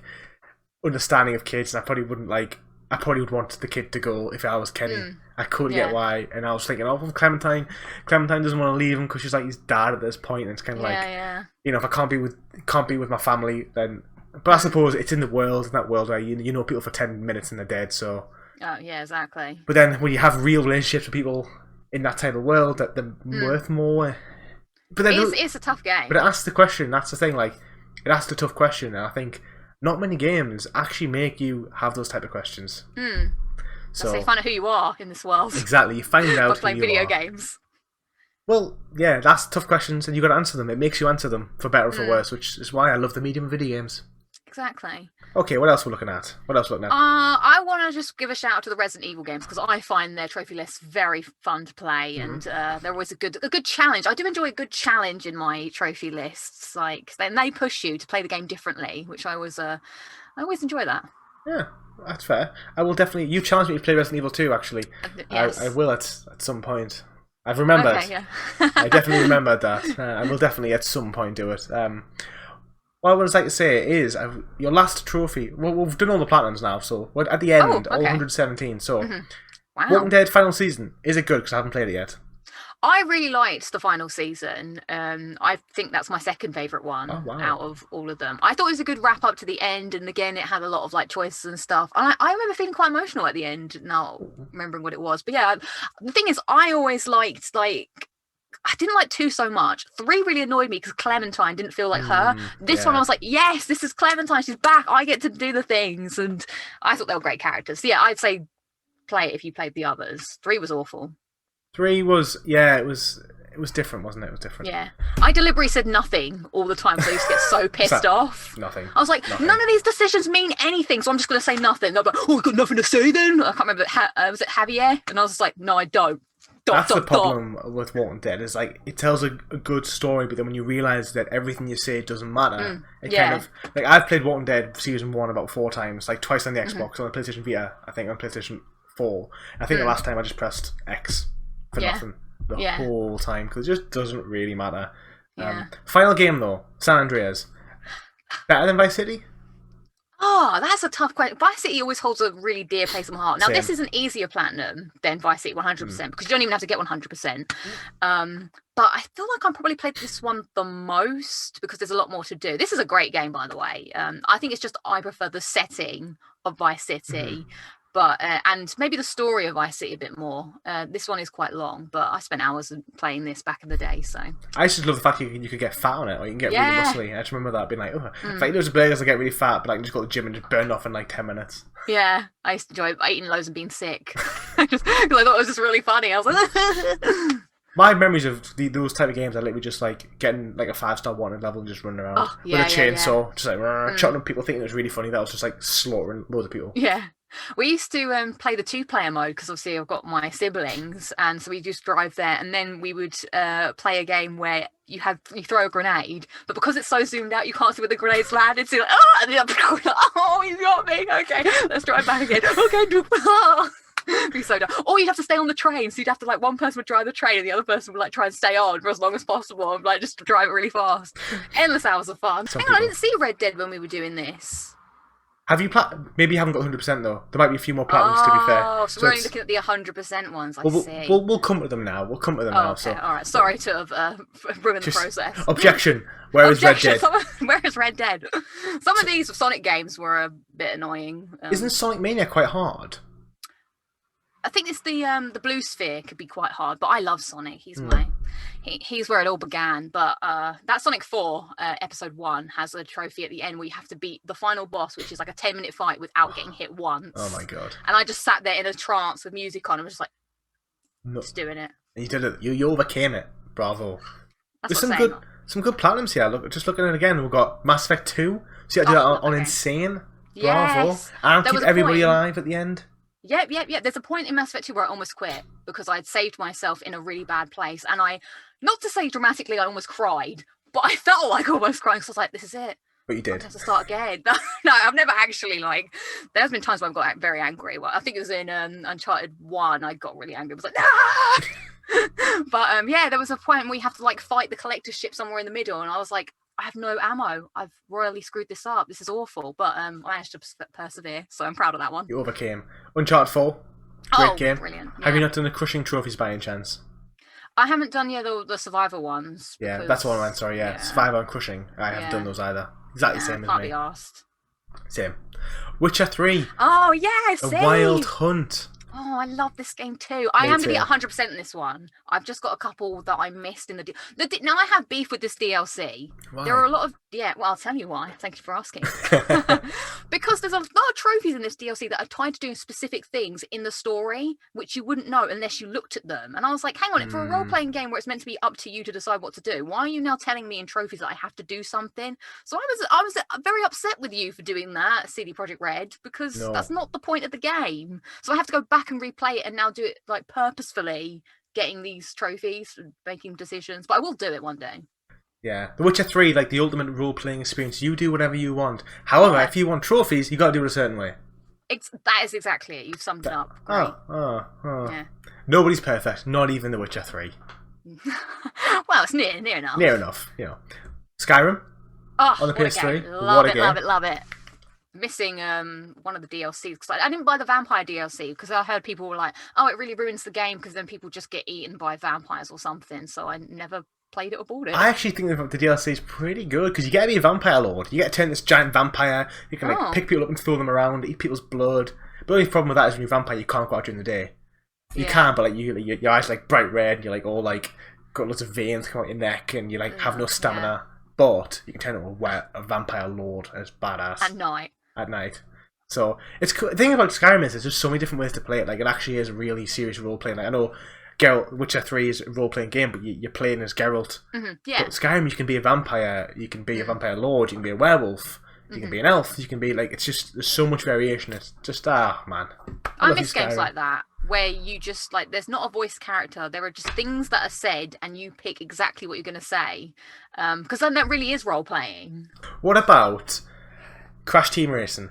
understanding of kids, and I probably would want the kid to go if I was Kenny. I could get why, and I was thinking, Clementine doesn't want to leave him because she's like his dad at this point, and it's kind of if I can't be with my family, then. But I suppose it's in the world, in that world where you know people for 10 minutes and they're dead. So. Oh yeah, exactly. But then when you have real relationships with people in that type of world, that they're worth more. But then it's a tough game. But it asks the question. That's the thing. Like, it asks a tough question, and I think. Not many games actually make you have those type of questions. So you find out who you are in this world. Exactly, you find out by playing video games. Well, yeah, that's tough questions, and you got to answer them. It makes you answer them for better or for worse, which is why I love the medium of video games. Exactly. Okay, what else are we looking at? I want to just give a shout out to the Resident Evil games because I find their trophy lists very fun to play, and they're always a good challenge. I do enjoy a good challenge in my trophy lists. Like, then they push you to play the game differently, which I always enjoy that. Yeah, that's fair. I will definitely. You challenged me to play Resident Evil 2, actually. Yes. I will at some point. I've remembered. Okay, yeah. I definitely remembered that. I will definitely at some point do it. What I would like to say is your last trophy. Well, we've done all the platinums now, so we're at the end, all 117. So, wow. Walking Dead final season, is it good? Because I haven't played it yet. I really liked the final season. I think that's my second favourite one out of all of them. I thought it was a good wrap up to the end, and again, it had a lot of choices and stuff. And I remember feeling quite emotional at the end. Now remembering what it was, but yeah, the thing is, I always liked I didn't like 2 so much. 3 really annoyed me because Clementine didn't feel like her. This one I was like, yes, this is Clementine. She's back. I get to do the things. And I thought they were great characters. So yeah, I'd say play it if you played the others. 3 was awful. 3 was, it It was different, wasn't it? It was different. Yeah. I deliberately said nothing all the time because I used to get so pissed off. Nothing. I was like, Nothing. none of these decisions mean anything, so I'm just going to say nothing. And I'm like, oh, I've got nothing to say then. I can't remember. Was it Javier? And I was just like, no, I don't. That's the problem with Walking Dead. Is like it tells a good story, but then when you realise that everything you say doesn't matter, it kind of like I've played Walking Dead season 1 about 4 times, like twice on the Xbox, on the PlayStation Vita, I think on PlayStation 4. I think the last time I just pressed X for nothing the whole time because it just doesn't really matter. Final game though, San Andreas, better than Vice City? Oh, that's a tough question. Vice City always holds a really dear place in my heart. Now, this is an easier platinum than Vice City 100% because you don't even have to get 100%. But I feel like I probably played this one the most because there's a lot more to do. This is a great game, by the way. I think it's just I prefer the setting of Vice City. But and maybe the story of Vice City a bit more. This one is quite long, but I spent hours playing this back in the day. So I just love the fact you could get fat on it, or you can get really muscly. I just remember that being like, oh, if I eat those burgers, I get really fat, but I can just go to the gym and just burn off in like 10 minutes. Yeah, I used to enjoy eating loads and being sick because I thought it was just really funny. I was like. My memories of those type of games are literally just like getting like a 5-star wanted level and just running around with a chainsaw, just like chopping up people, thinking it was really funny. That was just like slaughtering loads of people. Yeah. We used to play the 2-player mode because obviously I've got my siblings, and so we just drive there, and then we would play a game where you throw a grenade, but because it's so zoomed out, you can't see where the grenade's landed. So you're like, and you're like, oh, he's got me. Okay, let's drive back again. Okay, be so dumb. Or you'd have to stay on the train, so you'd have to like one person would drive the train and the other person would like try and stay on for as long as possible and like just drive it really fast. Endless hours of fun. Hang on, I didn't see Red Dead when we were doing this. Have you maybe you haven't got 100% though. There might be a few more platinums to be fair. Oh, so we're only looking at the 100% ones. I see. We'll come to them now. Okay, so. All right. Sorry to have ruined the process. Objection. Where is Red Dead? Where is Red Dead? Some of these Sonic games were a bit annoying. Isn't Sonic Mania quite hard? I think it's the blue sphere could be quite hard, but I love Sonic. He's where it all began. But that Sonic 4 episode 1 has a trophy at the end where you have to beat the final boss, which is like a 10-minute fight without getting hit once. Oh my god! And I just sat there in a trance with music on and was just like, just doing it. You did it. You overcame it. Bravo. That's There's some good platinums here. Look, just looking at it again, we've got Mass Effect 2. So you had to do that on Insane. Bravo. Yes. And keep everybody alive at the end. Yep. There's a point in Mass Effect 2 where I almost quit because I'd saved myself in a really bad place. And not to say dramatically I almost cried, but I felt like almost crying because I was like, this is it. But you did. I have to start again. No, I've never actually there's been times where I've got very angry. Well, I think it was in Uncharted 1, I got really angry. I was like, nah! But there was a point where you have to fight the collector ship somewhere in the middle. And I was like, I have no ammo. I've royally screwed this up. This is awful. But I managed to persevere, so I'm proud of that one. You overcame. Uncharted 4. Great game. Brilliant. Yeah. Have you not done the crushing trophies by any chance? I haven't done the survivor ones. Yeah, that's what I meant. Sorry, yeah. Survivor and crushing. I haven't done those either. Exactly the same as me. Can't be asked. Same. Witcher 3. Oh yeah, same. A Wild Hunt. Oh, I love this game too. I am going to be 100% in this one. I've just got a couple that I missed in now I have beef with this DLC. Why? There are a lot of well, I'll tell you why. Thank you for asking. Because there's a lot of trophies in this DLC that are tied to doing specific things in the story, which you wouldn't know unless you looked at them. And I was like, hang on, for a role-playing game where it's meant to be up to you to decide what to do, why are you now telling me in trophies that I have to do something? So I was very upset with you for doing that, CD Projekt Red, because that's not the point of the game. So I have to go back and replay it and now do it purposefully, getting these trophies and making decisions. But I will do it one day. Yeah, The Witcher 3, the ultimate role-playing experience. You do whatever you want. However, if you want trophies, you got to do it a certain way. That is exactly it. You've summed it up. Great. Oh. Yeah. Nobody's perfect. Not even The Witcher 3. Well, it's near enough. Near enough, Skyrim on the PS3. Love it. Missing one of the DLCs because I didn't buy the vampire DLC because I heard people were like, oh, it really ruins the game because then people just get eaten by vampires or something. So I never played it or bought it. I actually think the DLC is pretty good because you get to be a vampire lord. You get to turn this giant vampire. You can pick people up and throw them around, eat people's blood. But the only problem with that is when you're a vampire, you can't go out during the day. You can, but your eyes bright red. And you're all got lots of veins coming out your neck, and you have no stamina. But you can turn into a vampire lord, and it's badass at night. So it's cool. The thing about Skyrim is there's just so many different ways to play it. It actually is really serious role playing. I know Geralt, Witcher 3 is a role-playing game, but you're playing as Geralt. Yeah. But Skyrim, you can be a vampire, you can be a vampire lord, you can be a werewolf, you can be an elf, you can be like, it's just, there's so much variation. It's just, man. I miss games like that, where you just, like, there's not a voice character, there are just things that are said, and you pick exactly what you're going to say. Because then that really is role-playing. What about Crash Team Racing?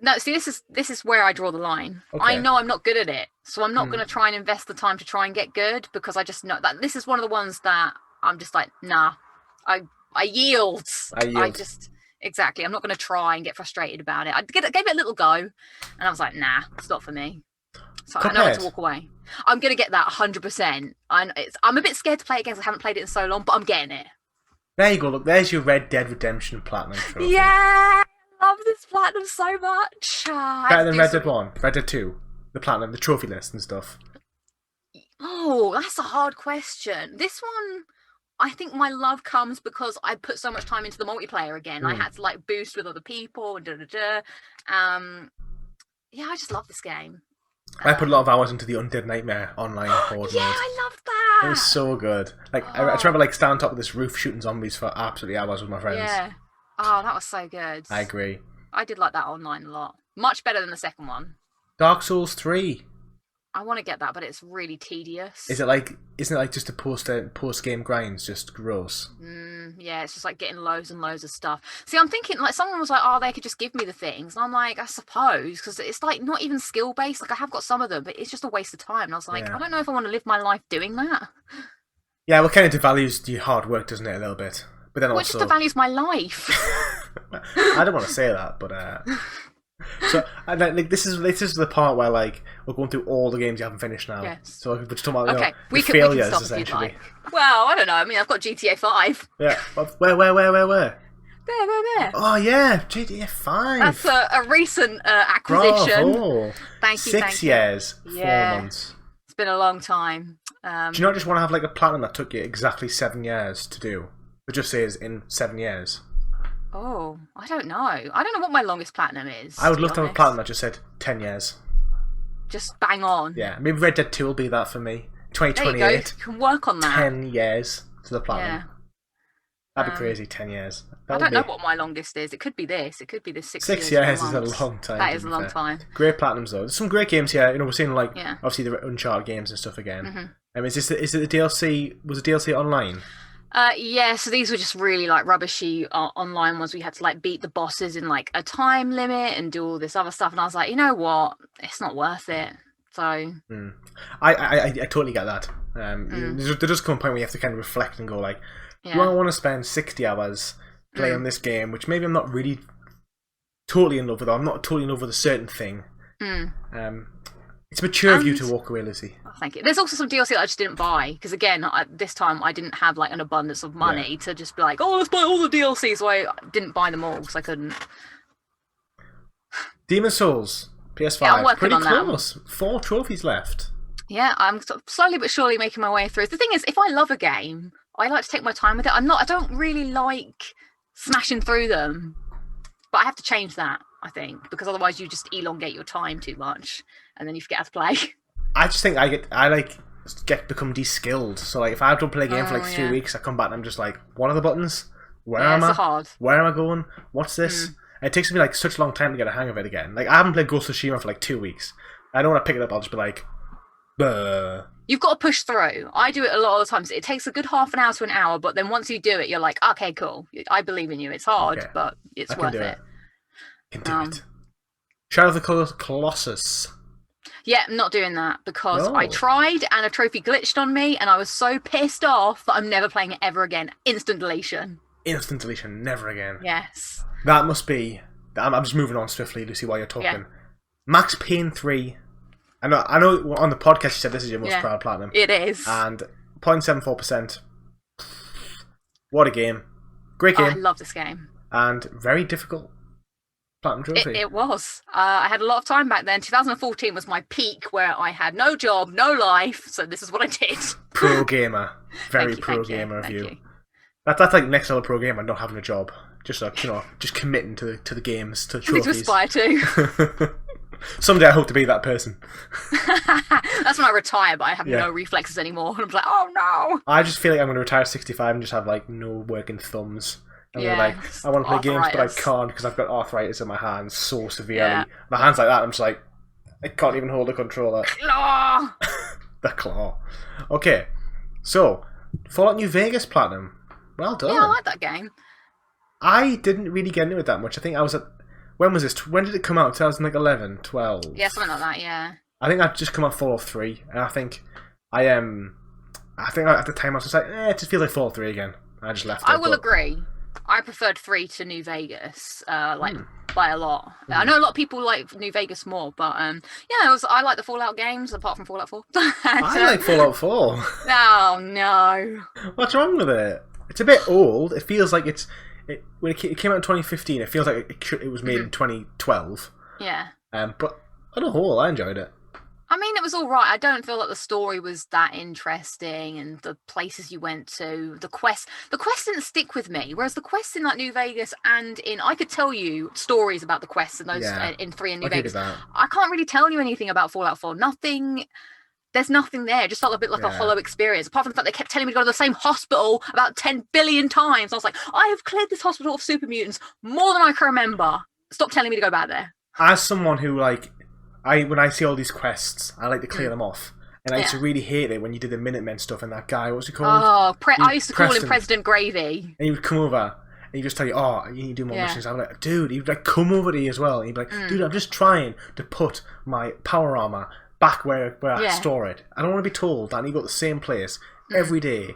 No, see, this is where I draw the line. Okay. I know I'm not good at it, so I'm not going to try and invest the time to try and get good, because I just know that this is one of the ones that I'm just like, nah, I yield. Exactly. I'm not going to try and get frustrated about it. I gave it a little go, and I was like, nah, it's not for me. So I know when to walk away. I'm going to get that 100%. I'm a bit scared to play it again, because I haven't played it in so long, but I'm getting it. There you go. Look, there's your Red Dead Redemption Platinum trophy. Yeah! I love this Platinum so much. Better than Red Dead 1, Red Dead 2, the Platinum, the trophy list and stuff. Oh, that's a hard question. This one, I think my love comes because I put so much time into the multiplayer again. I had to like boost with other people and yeah, I just love this game. I put a lot of hours into the Undead Nightmare online horde Yeah, mode. I love that. It was so good. Like I remember like standing on top of this roof shooting zombies for absolutely hours with my friends. Yeah. Oh, that was so good. I agree. I did like that online a lot. Much better than the second one. Dark Souls 3. I want to get that, but it's really tedious. Isn't it like just a post game grinds, just gross? Yeah, it's just like getting loads and loads of stuff. See, I'm thinking like someone was like, oh, they could just give me the things. And I'm like, I suppose, because it's like not even skill based. Like I have got some of them, but it's just a waste of time. And I was like, I don't know if I want to live my life doing that. Yeah, well, kind of devalues your hard work, doesn't it, a little bit? But then also, it just devalues my life. I don't want to say that, but so like this is the part where like we're going through all the games you haven't finished now. Yes. So we're just talking about we can failures stop essentially. If you'd like. Well, I don't know. I mean, I've got GTA 5. Yeah. Where? There. Oh yeah, GTA 5. That's a recent acquisition. Bravo. Thank you. 6 years, Yeah. 4 months. It's been a long time. Do you not just want to have like a platinum that took you exactly 7 years to do? It just says in 7 years. Oh, I don't know. I don't know what my longest platinum is. I would love to have a platinum that just said 10 years. Just bang on. Yeah, maybe Red Dead 2 will be that for me. 2028. There you go. You can work on that. 10 years to the platinum. Yeah. That'd be crazy, 10 years. I don't know what my longest is. It could be this. It could be this 6 years. 6 years is a long time. That is a long time. Great platinums though. There's some great games here. You know, we're seeing like obviously the Uncharted games and stuff again. Is it the DLC? Was the DLC online? Yeah, so these were just really like rubbishy online ones. We had to like beat the bosses in like a time limit and do all this other stuff. And I was like, you know what? It's not worth it. So I totally get that. There does come a point where you have to kind of reflect and go like, do I want to spend 60 hours playing this game, which maybe I'm not really totally in love with, or I'm not totally in love with a certain thing. It's mature of you to walk away, Lizzie. Oh, thank you. There's also some DLC that I just didn't buy because again, this time I didn't have like an abundance of money to just be like, oh, let's buy all the DLC. So I didn't buy them all because I couldn't. Demon's Souls, PS5. Yeah, I'm working pretty on close. 4 trophies left. Yeah, I'm slowly but surely making my way through. The thing is, if I love a game, I like to take my time with it. I don't really like smashing through them, but I have to change that, I think, because otherwise you just elongate your time too much, and then you forget how to play. I just think I become de-skilled. So like, if I don't play a game for like 3 weeks, I come back and I'm just like, what are the buttons? Where am I? Hard. Where am I going? What's this? And it takes me like such a long time to get a hang of it again. Like I haven't played Ghost of Tsushima for like 2 weeks. I don't want to pick it up. I'll just be like, Buh. You've got to push through. I do it a lot of the times. It takes a good half an hour to an hour, but then once you do it, you're like, okay, cool. I believe in you. It's hard, but it's worth it. I can do it. Shadow of the Colossus. Yeah, I'm not doing that because I tried and a trophy glitched on me and I was so pissed off that I'm never playing it ever again. Instant deletion. Instant deletion, never again. Yes. That must be... I'm just moving on swiftly, Lucy, while you're talking. Yeah. Max Payne 3. I know on the podcast you said this is your most proud platinum. It is. And 0.74%. What a game. Great game. I love this game. And very difficult platinum trophy. It was. I had a lot of time back then. 2014 was my peak where I had no job, no life. So this is what I did. Pro gamer. Very pro gamer of you. That's like next level pro gamer, not having a job. Just like, just committing to the games, to the trophies. Something to aspire to. Someday I hope to be that person. That's when I retire, but I have no reflexes anymore. And I'm like, oh no. I just feel like I'm going to retire at 65 and just have like no working thumbs. And like, I want to play games, but I can't because I've got arthritis in my hands so severely. Yeah. My hands like that, I'm just like, I can't even hold a controller. Claw! The claw. Okay, so Fallout New Vegas Platinum. Well done. Yeah, I like that game. I didn't really get into it that much. I think I was at... When was this? When did it come out? 2011, 12? Yeah, something like that, yeah. I think I'd just come out Fallout 3, and I think I think at the time I was just like, it just feels like Fallout 3 again. I just left it. I will agree. I preferred 3 to New Vegas, by a lot. I know a lot of people like New Vegas more, but I like the Fallout games apart from Fallout 4. I like Fallout 4. Oh no! What's wrong with it? It's a bit old. It feels like when it came out in 2015. It feels like it was made in 2012. Yeah. But on a whole, I enjoyed it. I mean, it was all right. I don't feel like the story was that interesting, and the places you went to, the quest didn't stick with me. Whereas the quests in like New Vegas and I could tell you stories about the quests in those in 3 and New Vegas. I can't really tell you anything about Fallout 4. There's nothing there. It just felt a bit like a hollow experience. Apart from the fact they kept telling me to go to the same hospital about 10 billion times. I was like, I have cleared this hospital of super mutants more than I can remember. Stop telling me to go back there. As someone who when I see all these quests, I like to clear them off. And I used to really hate it when you did the Minutemen stuff and that guy, what's he called? Oh, I used to call him President Gravy. And he would come over and he'd just tell you, you need to do more missions. I'm like, dude, he'd like come over to you as well. And he'd be like, dude, I'm just trying to put my power armor back where I store it. I don't want to be told that I need to go to the same place every day.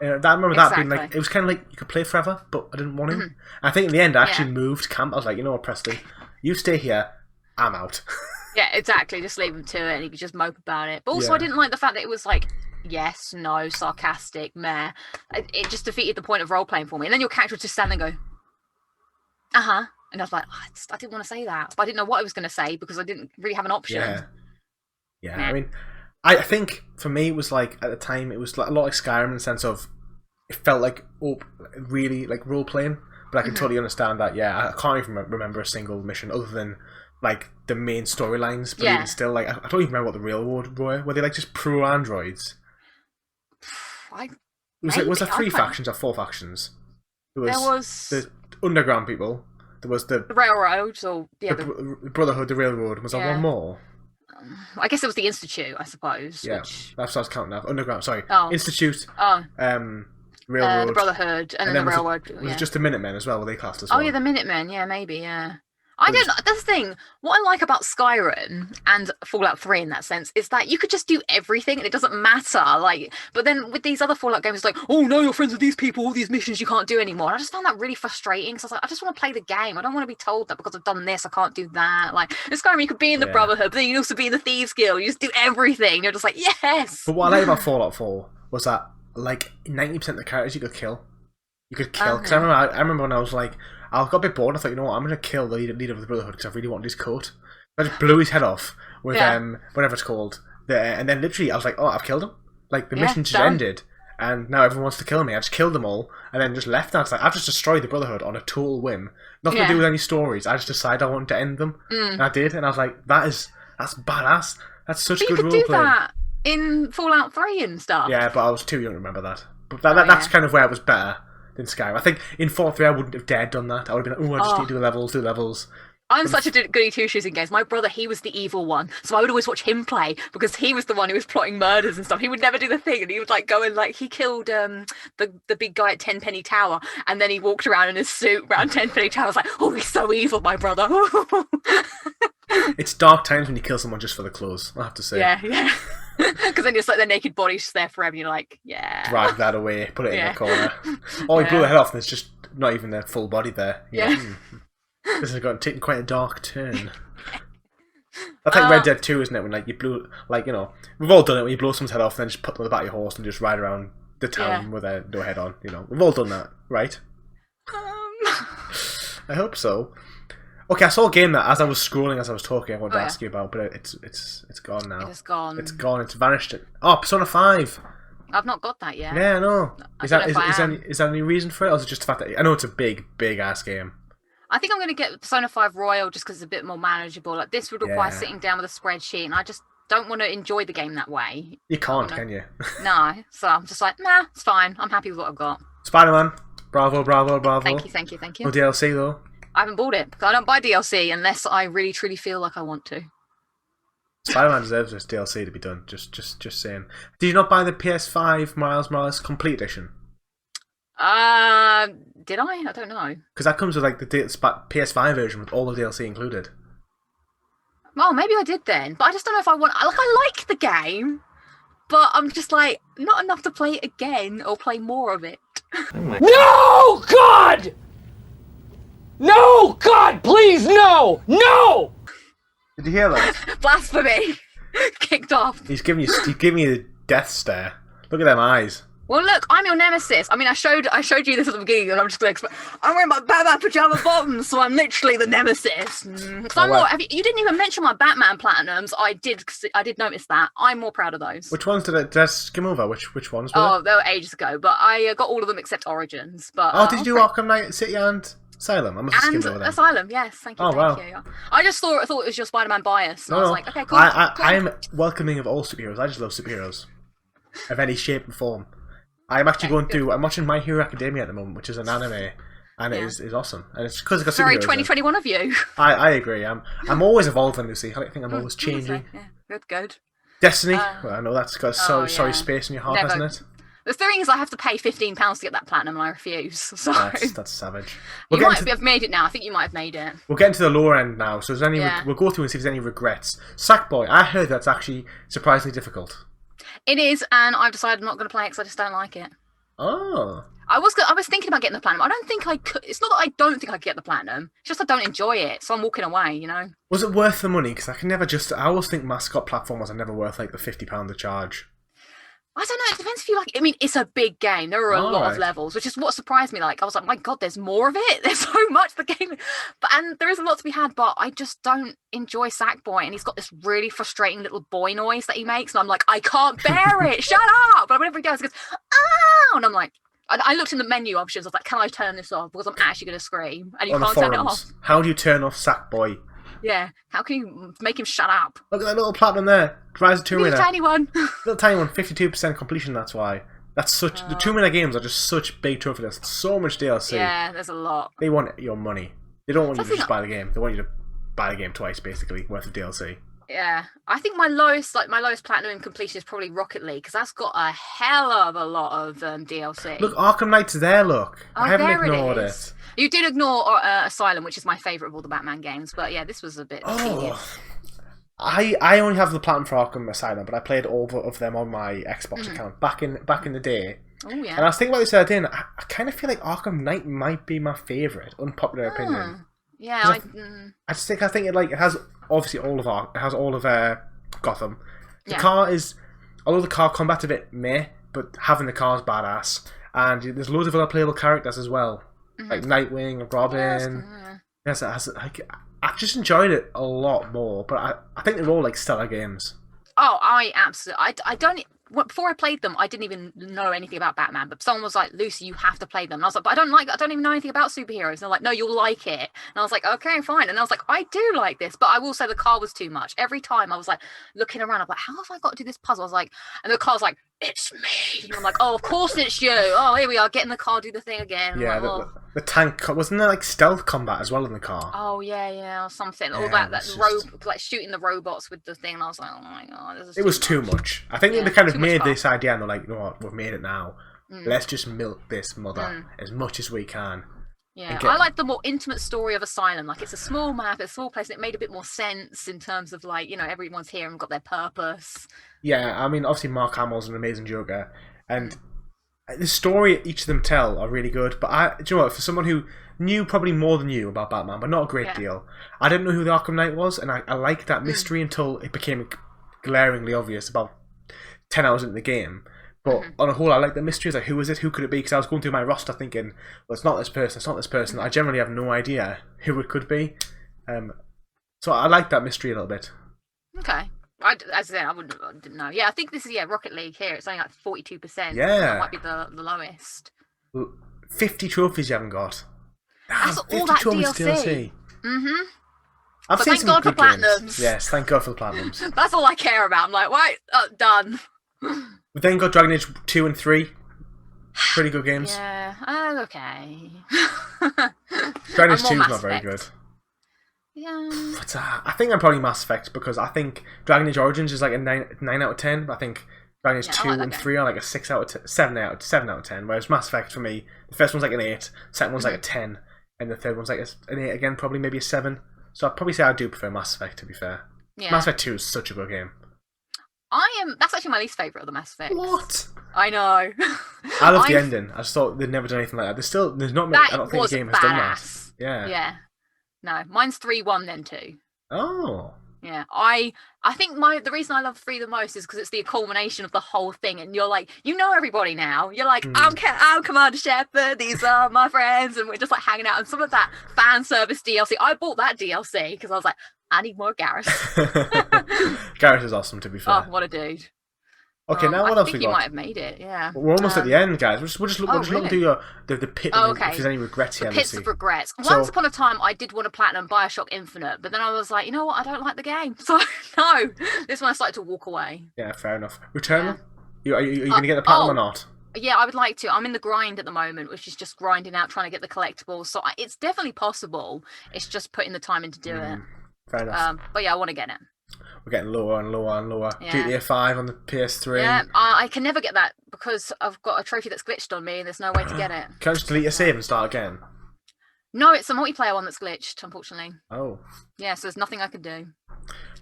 I remember that being like, it was kind of like you could play forever, but I didn't want to. I think in the end I actually moved camp. I was like, you know what, Preston, you stay here, I'm out. Yeah, exactly. Just leave him to it and he could just mope about it. But also I didn't like the fact that it was like, yes, no, sarcastic, meh. It just defeated the point of role-playing for me. And then your character would just stand there and go, uh-huh. And I was like, I didn't want to say that. But I didn't know what I was going to say because I didn't really have an option. Yeah. I mean, I think for me it was like, at the time, it was like a lot like Skyrim in the sense of, it felt like really like role-playing. But I can totally understand that, I can't even remember a single mission other than like the main storylines, but even still, like I don't even remember what the real world were they like just pro androids? Was there 3 factions or 4 factions? There was the underground people, there was the railroads, or the Brotherhood, the railroad. Was there one more? I guess it was the Institute, I suppose. Yeah, that's what I was counting now. Underground, sorry. Institute. Railroad, the Brotherhood, and then the railroad. Was it just the Minutemen as well? Were they classed as well? Oh yeah, the Minutemen. Yeah, maybe. Yeah. That's the thing. What I like about Skyrim and Fallout 3 in that sense is that you could just do everything and it doesn't matter. Like, but then with these other Fallout games, it's like, oh no, you're friends with these people, all these missions you can't do anymore. And I just found that really frustrating because I was like, I just want to play the game. I don't want to be told that because I've done this, I can't do that. Like, in Skyrim, you could be in the Brotherhood, but then you can also be in the Thieves Guild. You just do everything. You're just like, yes. But what I like about Fallout 4 was that like 90% of the characters you could kill. Because I remember when I was like, I got a bit bored. I thought, you know what, I'm going to kill the leader of the Brotherhood because I really wanted his coat. I just blew his head off with whatever it's called. And then literally I was like, oh, I've killed him. Like the mission just ended, and now everyone wants to kill me. I just killed them all, and then just left. And I was like, I've just destroyed the Brotherhood on a total whim. Nothing to do with any stories. I just decided I wanted to end them, and I did. And I was like, that's badass. That's such good role play. You could do that in Fallout 3 and stuff. Yeah, but I was too young to remember that. But that's kind of where it was better than Skyrim. I think in Fallout 3 I wouldn't have dared done that. I would have been like, I just need to do levels. I'm such a goody two-shoes in games. My brother, he was the evil one, so I would always watch him play because he was the one who was plotting murders and stuff. He would never do the thing, and he would like go and like he killed the big guy at Tenpenny Tower, and then he walked around in his suit around Tenpenny Tower. I was like, oh, he's so evil, my brother. It's dark times when you kill someone just for the clothes, I have to say. Yeah. Because then it's like their naked body's just there forever, and you're like, yeah. Drag that away, put it in the corner. Or you blow the head off, and it's just not even their full body there. This has taken quite a dark turn. That's like Red Dead 2, isn't it? When like you blew, like, you know, we've all done it. When you blow someone's head off, then just put them on the back of your horse and just ride around the town with no head on. You know, we've all done that, right? I hope so. Okay, I saw a game that as I was scrolling, as I was talking, I wanted to ask you about, but it's gone now. It's gone. It's gone. It's vanished. Oh, Persona 5. I've not got that yet. Yeah, I know. Is there any reason for it, or is it just the fact that I know it's a big ass game? I think I'm going to get Persona 5 Royal just because it's a bit more manageable. Like this would require Yeah. sitting down with a spreadsheet, and I just don't want to enjoy the game that way. You can't, can you? No, so I'm just like, nah, it's fine. I'm happy with what I've got. Spider-Man, bravo, bravo, bravo. Thank you. No DLC though. I haven't bought it because I don't buy DLC unless I really truly feel like I want to. Spider-Man deserves this DLC to be done. Just saying. Did you not buy the PS5 Miles Morales Complete Edition? Did I? I don't know. Because that comes with like the PS5 version with all the DLC included. Oh, maybe I did then, but I just don't know if I want. Like, I like the game, but I'm just like not enough to play it again or play more of it. No, God! No, God, please, no! No! Did you hear that? Blasphemy! Kicked off. He's giving you the death stare. Look at them eyes. Well, look, I'm your nemesis. I mean, I showed you this at the beginning, and I'm just like, I'm wearing my Batman pajama bottoms, so I'm literally the nemesis. Because I'm more. You didn't even mention my Batman platinums. I did notice that. I'm more proud of those. Which ones did I skim over? Which ones were Oh, they were ages ago, but I got all of them except Origins. But did you do Arkham Knight City and Asylum? I must have skimmed over them. Asylum, yes, thank you. Thank you. I just thought it was your Spider-Man bias, and I was like, okay, cool. I'm welcoming of all superheroes. I just love superheroes of any shape and form. I'm actually I'm watching My Hero Academia at the moment, which is an anime, and it is awesome. And it's because it's got superheroes. Very 2021 of you. I agree. I'm always evolving, Lucy. I think I'm always changing. Yeah, good. Destiny. Well, I know that's got sorry space in your heart, hasn't it? The thing is, I have to pay £15 to get that platinum, and I refuse. So that's savage. You might have made it now. I think you might have made it. We'll get into the lower end now. So, we'll go through and see if there's any regrets. Sackboy. I heard that's actually surprisingly difficult. It is, and I've decided I'm not going to play it because I just don't like it. Oh. I was thinking about getting the platinum. I don't think I could. It's not that I don't think I could get the platinum. It's just I don't enjoy it, so I'm walking away. You know. Was it worth the money? Because I always think mascot platformers are never worth like the £50 to charge. I don't know. It depends if you like. I mean, it's a big game. There are a lot of levels, which is what surprised me. Like, I was like, my God, there's more of it. There's so much the game, and there is a lot to be had. But I just don't enjoy Sackboy, and he's got this really frustrating little boy noise that he makes, and I'm like, I can't bear it. Shut up! But whenever he does, he goes, ah, and I'm like, I looked in the menu options. I was like, can I turn this off because I'm actually going to scream, and you can't turn it off. How do you turn off Sackboy? Yeah, how can you make him shut up? Look at that little platinum there. Rise of Tomb Raider. Tiny one. Little tiny one, 52% completion, that's why. That's such... The Tomb Raider games are just such big trophy lists. So much DLC. Yeah, there's a lot. They want your money. They don't want you to just buy the game. They want you to buy the game twice, basically, worth of DLC. Yeah, I think my lowest platinum in completion is probably Rocket League, because that's got a hell of a lot of DLC. Look, Arkham Knight's there, look. I haven't ignored it. You did ignore Asylum, which is my favourite of all the Batman games, but yeah, this was a bit tedious. I only have the platinum for Arkham Asylum, but I played all of them on my Xbox account back in the day. Oh yeah. And I was thinking about this the other day, and I kind of feel like Arkham Knight might be my favourite, unpopular opinion. Yeah, I think it has obviously all of Gotham. The car is, although the car combat's a bit meh, but having the car is badass, and there's loads of other playable characters as well, like Nightwing, Robin. Yes, I've just enjoyed it a lot more, but I think they're all like stellar games. Oh, I absolutely. I don't. Before I played them, I didn't even know anything about Batman. But someone was like, "Lucy, you have to play them." And I was like, "But I don't even know anything about superheroes." And they're like, "No, you'll like it." And I was like, "Okay, fine." And I was like, "I do like this," but I will say the car was too much. Every time I was like looking around, I'm like, "How have I got to do this puzzle?" I was like, and the car's like, "It's me." And I'm like, "Oh, of course it's you." Oh, here we are, getting the car, do the thing again. Yeah, like, the tank wasn't there like stealth combat as well in the car? Oh yeah, or something. All like shooting the robots with the thing. And I was like, oh my God, this is it was too much. I think they kind of made this idea, and they're like, you know what, we've made it now. Let's just milk this mother as much as we can. Yeah, I like the more intimate story of Asylum. Like, it's a small map, it's a small place, and it made a bit more sense in terms of, like, you know, everyone's here and got their purpose. Yeah, I mean, obviously Mark Hamill's an amazing Joker, and the story each of them tell are really good, but do you know what, for someone who knew probably more than you about Batman, but not a great deal, I didn't know who the Arkham Knight was, and I liked that mystery until it became glaringly obvious about 10 hours into the game. But on a whole, I like the mysteries. Like, who is it? Who could it be? Because I was going through my roster thinking, well, it's not this person. It's not this person. I generally have no idea who it could be. So I like that mystery a little bit. Okay. As I said, I didn't know. Yeah, I think this is Rocket League here. It's only like 42%. Yeah, that might be the lowest. 50 trophies you haven't got. That's all 52 that of it's DLC. I've But seen thank some God for good games. Platinums. Yes, thank God for the Platinums. That's all I care about. I'm like, right, done. We then got Dragon Age 2 and 3. Pretty good games. Yeah, okay. Dragon Age I'm more 2 is Mass not very Effect. good. Yeah. But, I think I'm probably Mass Effect because I think Dragon Age Origins is like a 9 out of 10. But I think Dragon Age Yeah, 2 I like that and game. 3 are like a 6 out of 10, 7 out of 10. Whereas Mass Effect for me, the first one's like an 8, second one's like a 10, and the third one's like an 8 again, probably maybe a 7. So I'd probably say I do prefer Mass Effect, to be fair. Yeah. Mass Effect 2 is such a good game. That's actually my least favourite of the Mass Effects. What? I know. I love the ending. I just thought they'd never done anything like that. There's not many, I That don't think was the game has done that. badass. Yeah. Yeah. No, mine's 3-1 then 2. Oh. Yeah, I think the reason I love 3 the most is because it's the culmination of the whole thing, and you're like, you know everybody now. You're like, I'm Commander Shepard. These are my friends, and we're just like hanging out. And some of that fan service DLC, I bought that DLC because I was like, I need more Garrus. Garrett is awesome, to be fair. Oh, what a dude! Okay, now what else I we think you got? might have made it. Yeah, We're almost at the end, guys. We'll just look really? through the pit. Oh, Of, okay. if there's any regrets here. the pits of regrets. So- Once upon a time, I did want to platinum Bioshock Infinite, but then I was like, you know what? I don't like the game, so no. This one I started to walk away. Yeah, fair enough. Returnal? Are you going to get the platinum or not? Yeah, I would like to. I'm in the grind at the moment, which is just grinding out, trying to get the collectibles. So it's definitely possible. It's just putting the time in to do it. Fair enough. But yeah, I want to get it. We're getting lower and lower and lower. Yeah. GTA 5 on the PS3. Yeah, I can never get that because I've got a trophy that's glitched on me and there's no way to get it. Can I just delete your save and start again? No, it's a multiplayer one that's glitched, unfortunately. Oh. Yeah, so there's nothing I can do.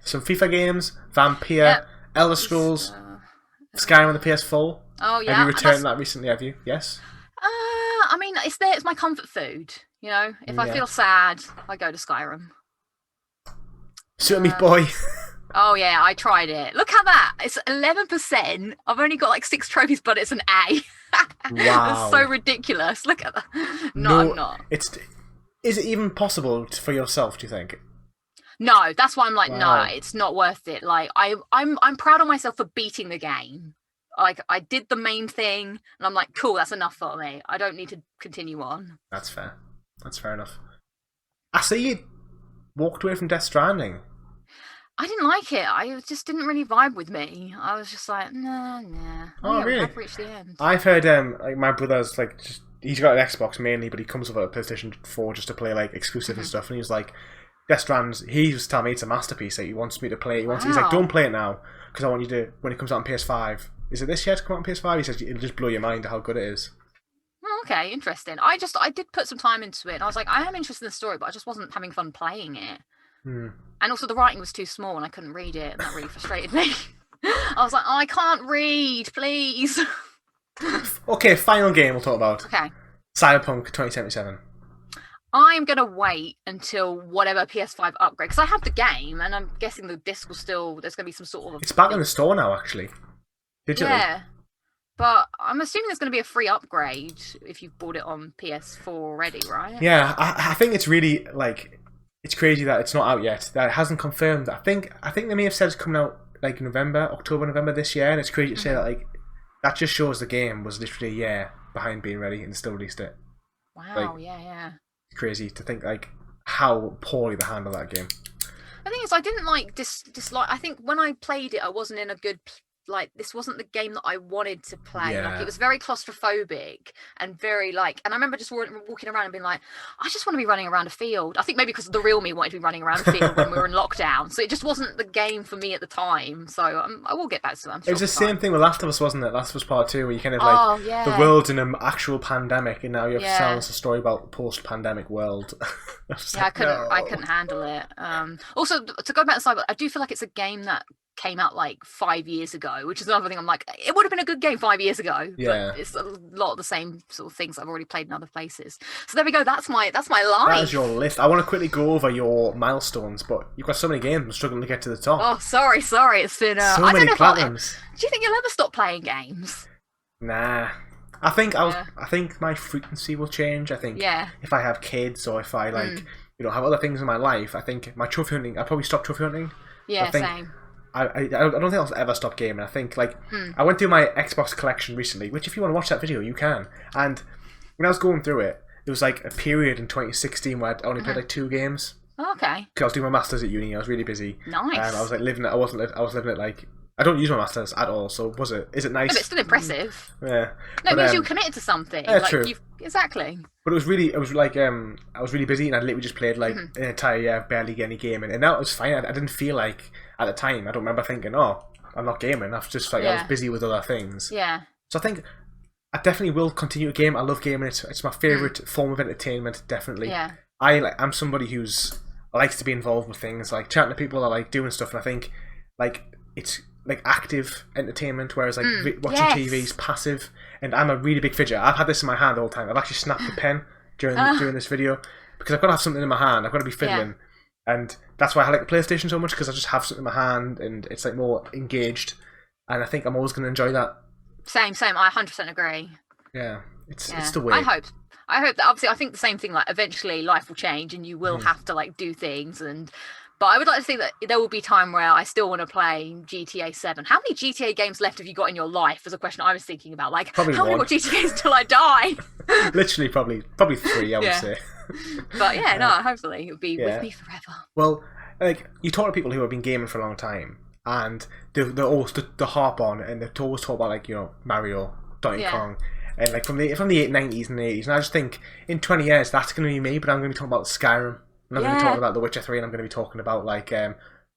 Some FIFA games, Vampire, Yep. Elder Scrolls, Skyrim on the PS4. Oh yeah. Have you returned that's- that recently, have you? Yes? I mean, it's there. It's my comfort food. You know, if I Yeah. feel sad, I go to Skyrim. Super Meat Boy. Oh yeah, I tried it. Look at that. It's 11%. I've only got like 6 trophies, but it's an A. Wow. That's so ridiculous. Look at that. No, I'm not. Is it even possible for yourself, do you think? No, that's why I'm like, Wow. no, it's not worth it. Like I'm proud of myself for beating the game. Like I did the main thing, and I'm like, cool, that's enough for me. I don't need to continue on. That's fair. That's fair enough. I see you walked away from Death Stranding. I didn't like it. It just didn't really vibe with me. I was just like, nah. Oh, yeah, really? I've reached the end. I've heard like my brother's like he's got an Xbox mainly, but he comes with a PlayStation 4 just to play like exclusive and stuff. And he's like, Death Stranding. He was telling me it's a masterpiece. That he wants me to play. He's like, Wow. don't play it now because I want you to when it comes out on PS5. Is it this year to come out on PS5? He says it'll just blow your mind how good it is. Okay, interesting. I did put some time into it, and I was like, I am interested in the story, but I just wasn't having fun playing it. And also, the writing was too small, and I couldn't read it, and that really frustrated me. I was like, oh, I can't read, please. Okay, final game we'll talk about. Okay. Cyberpunk 2077. I'm going to wait until whatever PS5 upgrade, because I have the game, and I'm guessing the disc will still, there's going to be some sort of... It's back in the store now, actually. Digitally. Yeah. But I'm assuming there's going to be a free upgrade if you've bought it on PS4 already, right? Yeah, I think it's really, like, it's crazy that it's not out yet. That it hasn't confirmed. I think they may have said it's coming out, like, October, November this year, and it's crazy to say that, like, that just shows the game was literally a year behind being ready and still released it. Wow, Like, yeah. Crazy to think, like, how poorly they handled that game. The thing is, I didn't, like, dislike... I think when I played it, I wasn't in a good... Like, this wasn't the game that I wanted to play. Yeah. Like, it was very claustrophobic and very, like... And I remember just walking around and being like, I just want to be running around a field. I think maybe because the real me wanted to be running around a field when we were in lockdown. So it just wasn't the game for me at the time. So I will get back to that. It was the same thing with Last of Us, wasn't it? Last of Us Part 2, where you kind of, like, Oh, yeah. the world's in an actual pandemic, and now you have to Yeah. tell us a story about the post-pandemic world. Yeah, I couldn't handle it. Also, to go back to Cyber, I do feel like it's a game that came out like 5 years ago, which is another thing I'm like, it would have been a good game 5 years ago. Yeah. But it's a lot of the same sort of things I've already played in other places. So there we go, that's my life. That is your list. I want to quickly go over your milestones, but you've got so many games, I'm struggling to get to the top. Oh, sorry. It's been so I many don't know platinums. do you think you'll ever stop playing games? Nah. I think Yeah. I think my frequency will change. I think Yeah. if I have kids or if I have other things in my life, I think my trophy hunting, I'll probably stop trophy hunting. Yeah, I think same. I don't think I'll ever stop gaming. I think, like, I went through my Xbox collection recently, which if you want to watch that video, you can. And when I was going through it, there was like a period in 2016 where I only played like 2 games. Okay. Because I was doing my masters at uni. I was really busy. Nice. I was like living it. I was living it like. I don't use my masters at all. So is it nice? But it's still impressive. Yeah. No, it means you're committed to something. Yeah, like, true. Exactly. But I was really busy, and I literally just played like an entire year of barely getting any gaming, and that was fine. I didn't feel like at the time. I don't remember thinking, "Oh, I'm not gaming." I was just like I was busy with other things. Yeah. So I think I definitely will continue to game. I love gaming. It's my favorite form of entertainment. Definitely. Yeah. I'm somebody who's likes to be involved with things, like chatting to people. I like doing stuff, and I think like it's like active entertainment, whereas like watching TV is passive. And I'm a really big fidget. I've had this in my hand all the time. I've actually snapped the pen during this video because I've got to have something in my hand. I've got to be fiddling, and that's why I like the PlayStation so much, because I just have something in my hand and it's like more engaged. And I think I'm always going to enjoy that. Same. I 100% agree. Yeah, it's the way. I hope that, obviously, I think the same thing. Like, eventually, life will change, and you will have to like do things. But I would like to think that there will be time where I still want to play GTA 7. How many GTA games left have you got in your life? Is a question I was thinking about. Like, probably how many more GTAs till I die? Literally, probably 3. I would say. But hopefully it'll be with me forever. Well, like you talk to people who have been gaming for a long time, and they always harp on, and they always talk about like Mario, Donkey Kong. And like from the 90s and 80s, and I just think in 20 years that's going to be me, but I'm going to be talking about Skyrim, and I'm going to be talking about The Witcher 3, and I'm going to be talking about like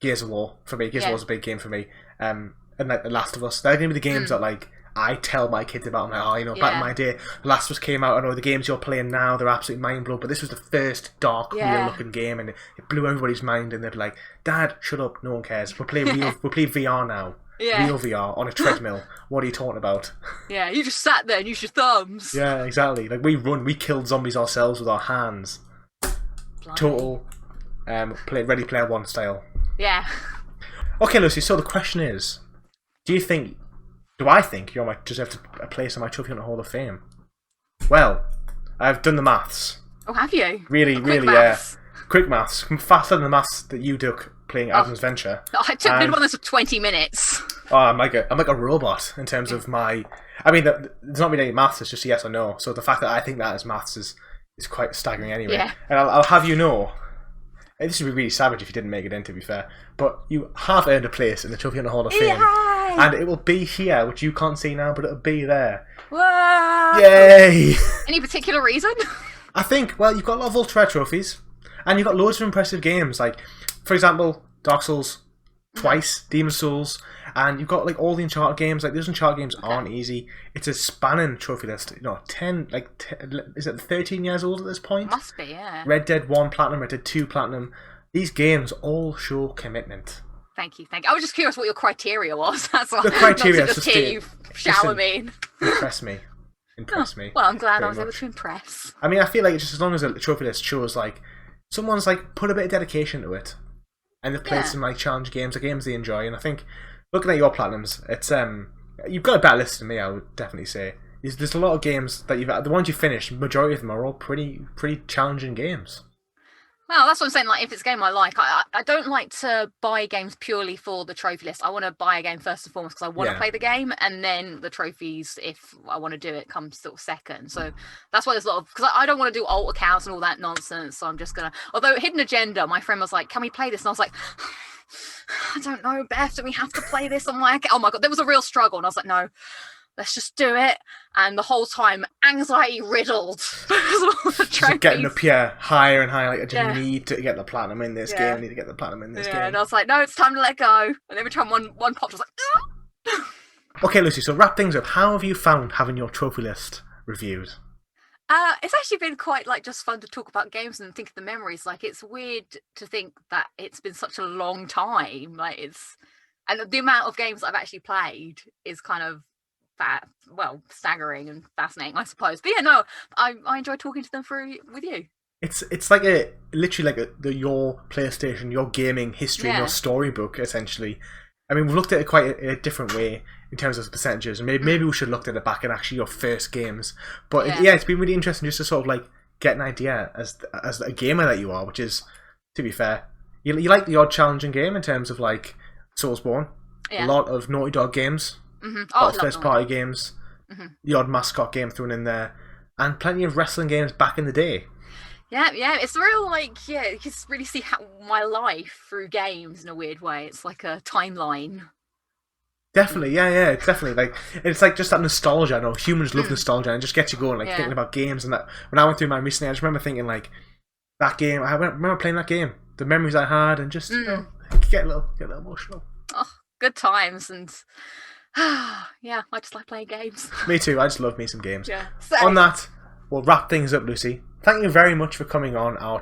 Gears of War. For me, Gears of War is a big game for me, and like The Last of Us. They're going to be the games that like I tell my kids about. I'm like, back in my day, The Last of Us came out. I know the games you're playing now, they're absolutely mind blowing, but this was the first dark, real looking game, and it blew everybody's mind. And they'd be like, "Dad, shut up, no one cares. We'll play VR now." Yeah. Real VR on a treadmill. What are you talking about? Yeah, you just sat there and used your thumbs. Yeah, exactly. Like we killed zombies ourselves with our hands. Blimey. Total Ready Player One style. Yeah. Okay, Lucy, so the question is, do I think you might deserve a place on my Trophy Hunter Hall of Fame? Well, I've done the maths. Oh, have you? Really, Maths. Quick maths. Faster than the maths that you took playing Adam's Venture. I took one of those for 20 minutes. Oh, I'm like a robot in terms of my. I mean, there's not really any maths. It's just yes or no. So the fact that I think that is maths is quite staggering anyway. Yeah. And I'll have you know, and this would be really savage if you didn't make it in, to be fair, but you have earned a place in the Trophy Hunter Hall of Fame, and it will be here, which you can't see now, but it'll be there. Whoa! Yay! Any particular reason? I think, well, you've got a lot of ultra rare trophies, and you've got loads of impressive games, like, for example, Dark Souls twice, Demon's Souls, and you've got like all the Uncharted games. Like those Uncharted games aren't easy. It's a spanning trophy list. You know, 10 is it 13 years old at this point? Must be, yeah. Red Dead 1 Platinum, Red Dead 2 Platinum. These games all show commitment. Thank you. I was just curious what your criteria was. That's all. The criteria Not to just hear you shower me. Impress me. Well, I'm glad I was able to impress. I mean, I feel like it's just as long as a trophy list shows like someone's like put a bit of dedication to it, and they've played some like challenge games, or games they enjoy. And I think looking at your platinums, it's you've got a better list than me. I would definitely say there's a lot of games that the ones you finished. Majority of them are all pretty challenging games. Well, that's what I'm saying. Like, if it's a game I like, I don't like to buy games purely for the trophy list. I want to buy a game first and foremost because I want to play the game, and then the trophies, if I want to do it, comes sort of second. So that's why there's a lot of, because I don't want to do alt accounts and all that nonsense. So I'm just gonna. Although Hidden Agenda, my friend was like, "Can we play this?" And I was like, "I don't know, Beth. Do we have to play this on my account?" Oh my god, there was a real struggle, and I was like, "No. Let's just do it." And the whole time, anxiety riddled. Just getting up here higher and higher. Like, I just need to get the platinum in this game. I need to get the platinum in this game. And I was like, no, it's time to let go. And every time one popped, I was like, Okay, Lucy, so wrap things up. How have you found having your trophy list reviewed? It's actually been quite like just fun to talk about games and think of the memories. Like, it's weird to think that it's been such a long time. And the amount of games I've actually played is kind of staggering and fascinating, I suppose. But yeah, no, I enjoy talking to them through with you. It's like literally like your PlayStation, your gaming history, and your storybook, essentially. I mean, we've looked at it quite a different way in terms of the percentages, and maybe we should have looked at it back in actually your first games. But it's been really interesting just to sort of like get an idea as a gamer that you are, which is, to be fair, you like the odd challenging game in terms of like Soulsborne, a lot of Naughty Dog games. Mm-hmm. A lot of first party games, the odd mascot game thrown in there, and plenty of wrestling games back in the day. Yeah, it's real, like, yeah, you can really see my life through games in a weird way. It's like a timeline. Definitely, yeah, it's definitely like it's like just that nostalgia. I know humans love nostalgia, and it just gets you going, like thinking about games and that. When I went through mine recently, I just remember thinking like that game. I remember playing that game, the memories I had, and just you know, get a little emotional. Oh, good times, and yeah, I just like playing games. Me too. I just love me some games. Yeah. On that, we'll wrap things up, Lucy. Thank you very much for coming on our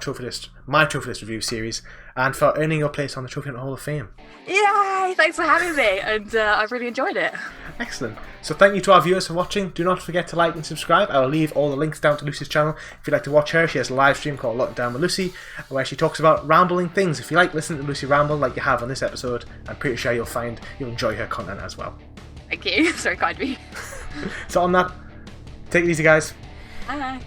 my Trophy List review series, and for earning your place on the Trophy Hunter Hall of Fame. Yay! Thanks for having me, and I've really enjoyed it. Excellent. So thank you to our viewers for watching. Do not forget to like and subscribe. I will leave all the links down to Lucy's channel. If you'd like to watch her, she has a live stream called Lockdown with Lucy, where she talks about rambling things. If you like listening to Lucy ramble like you have on this episode, I'm pretty sure you'll enjoy her content as well. Thank you. It's very kind of me. So on that, take it easy, guys. Bye.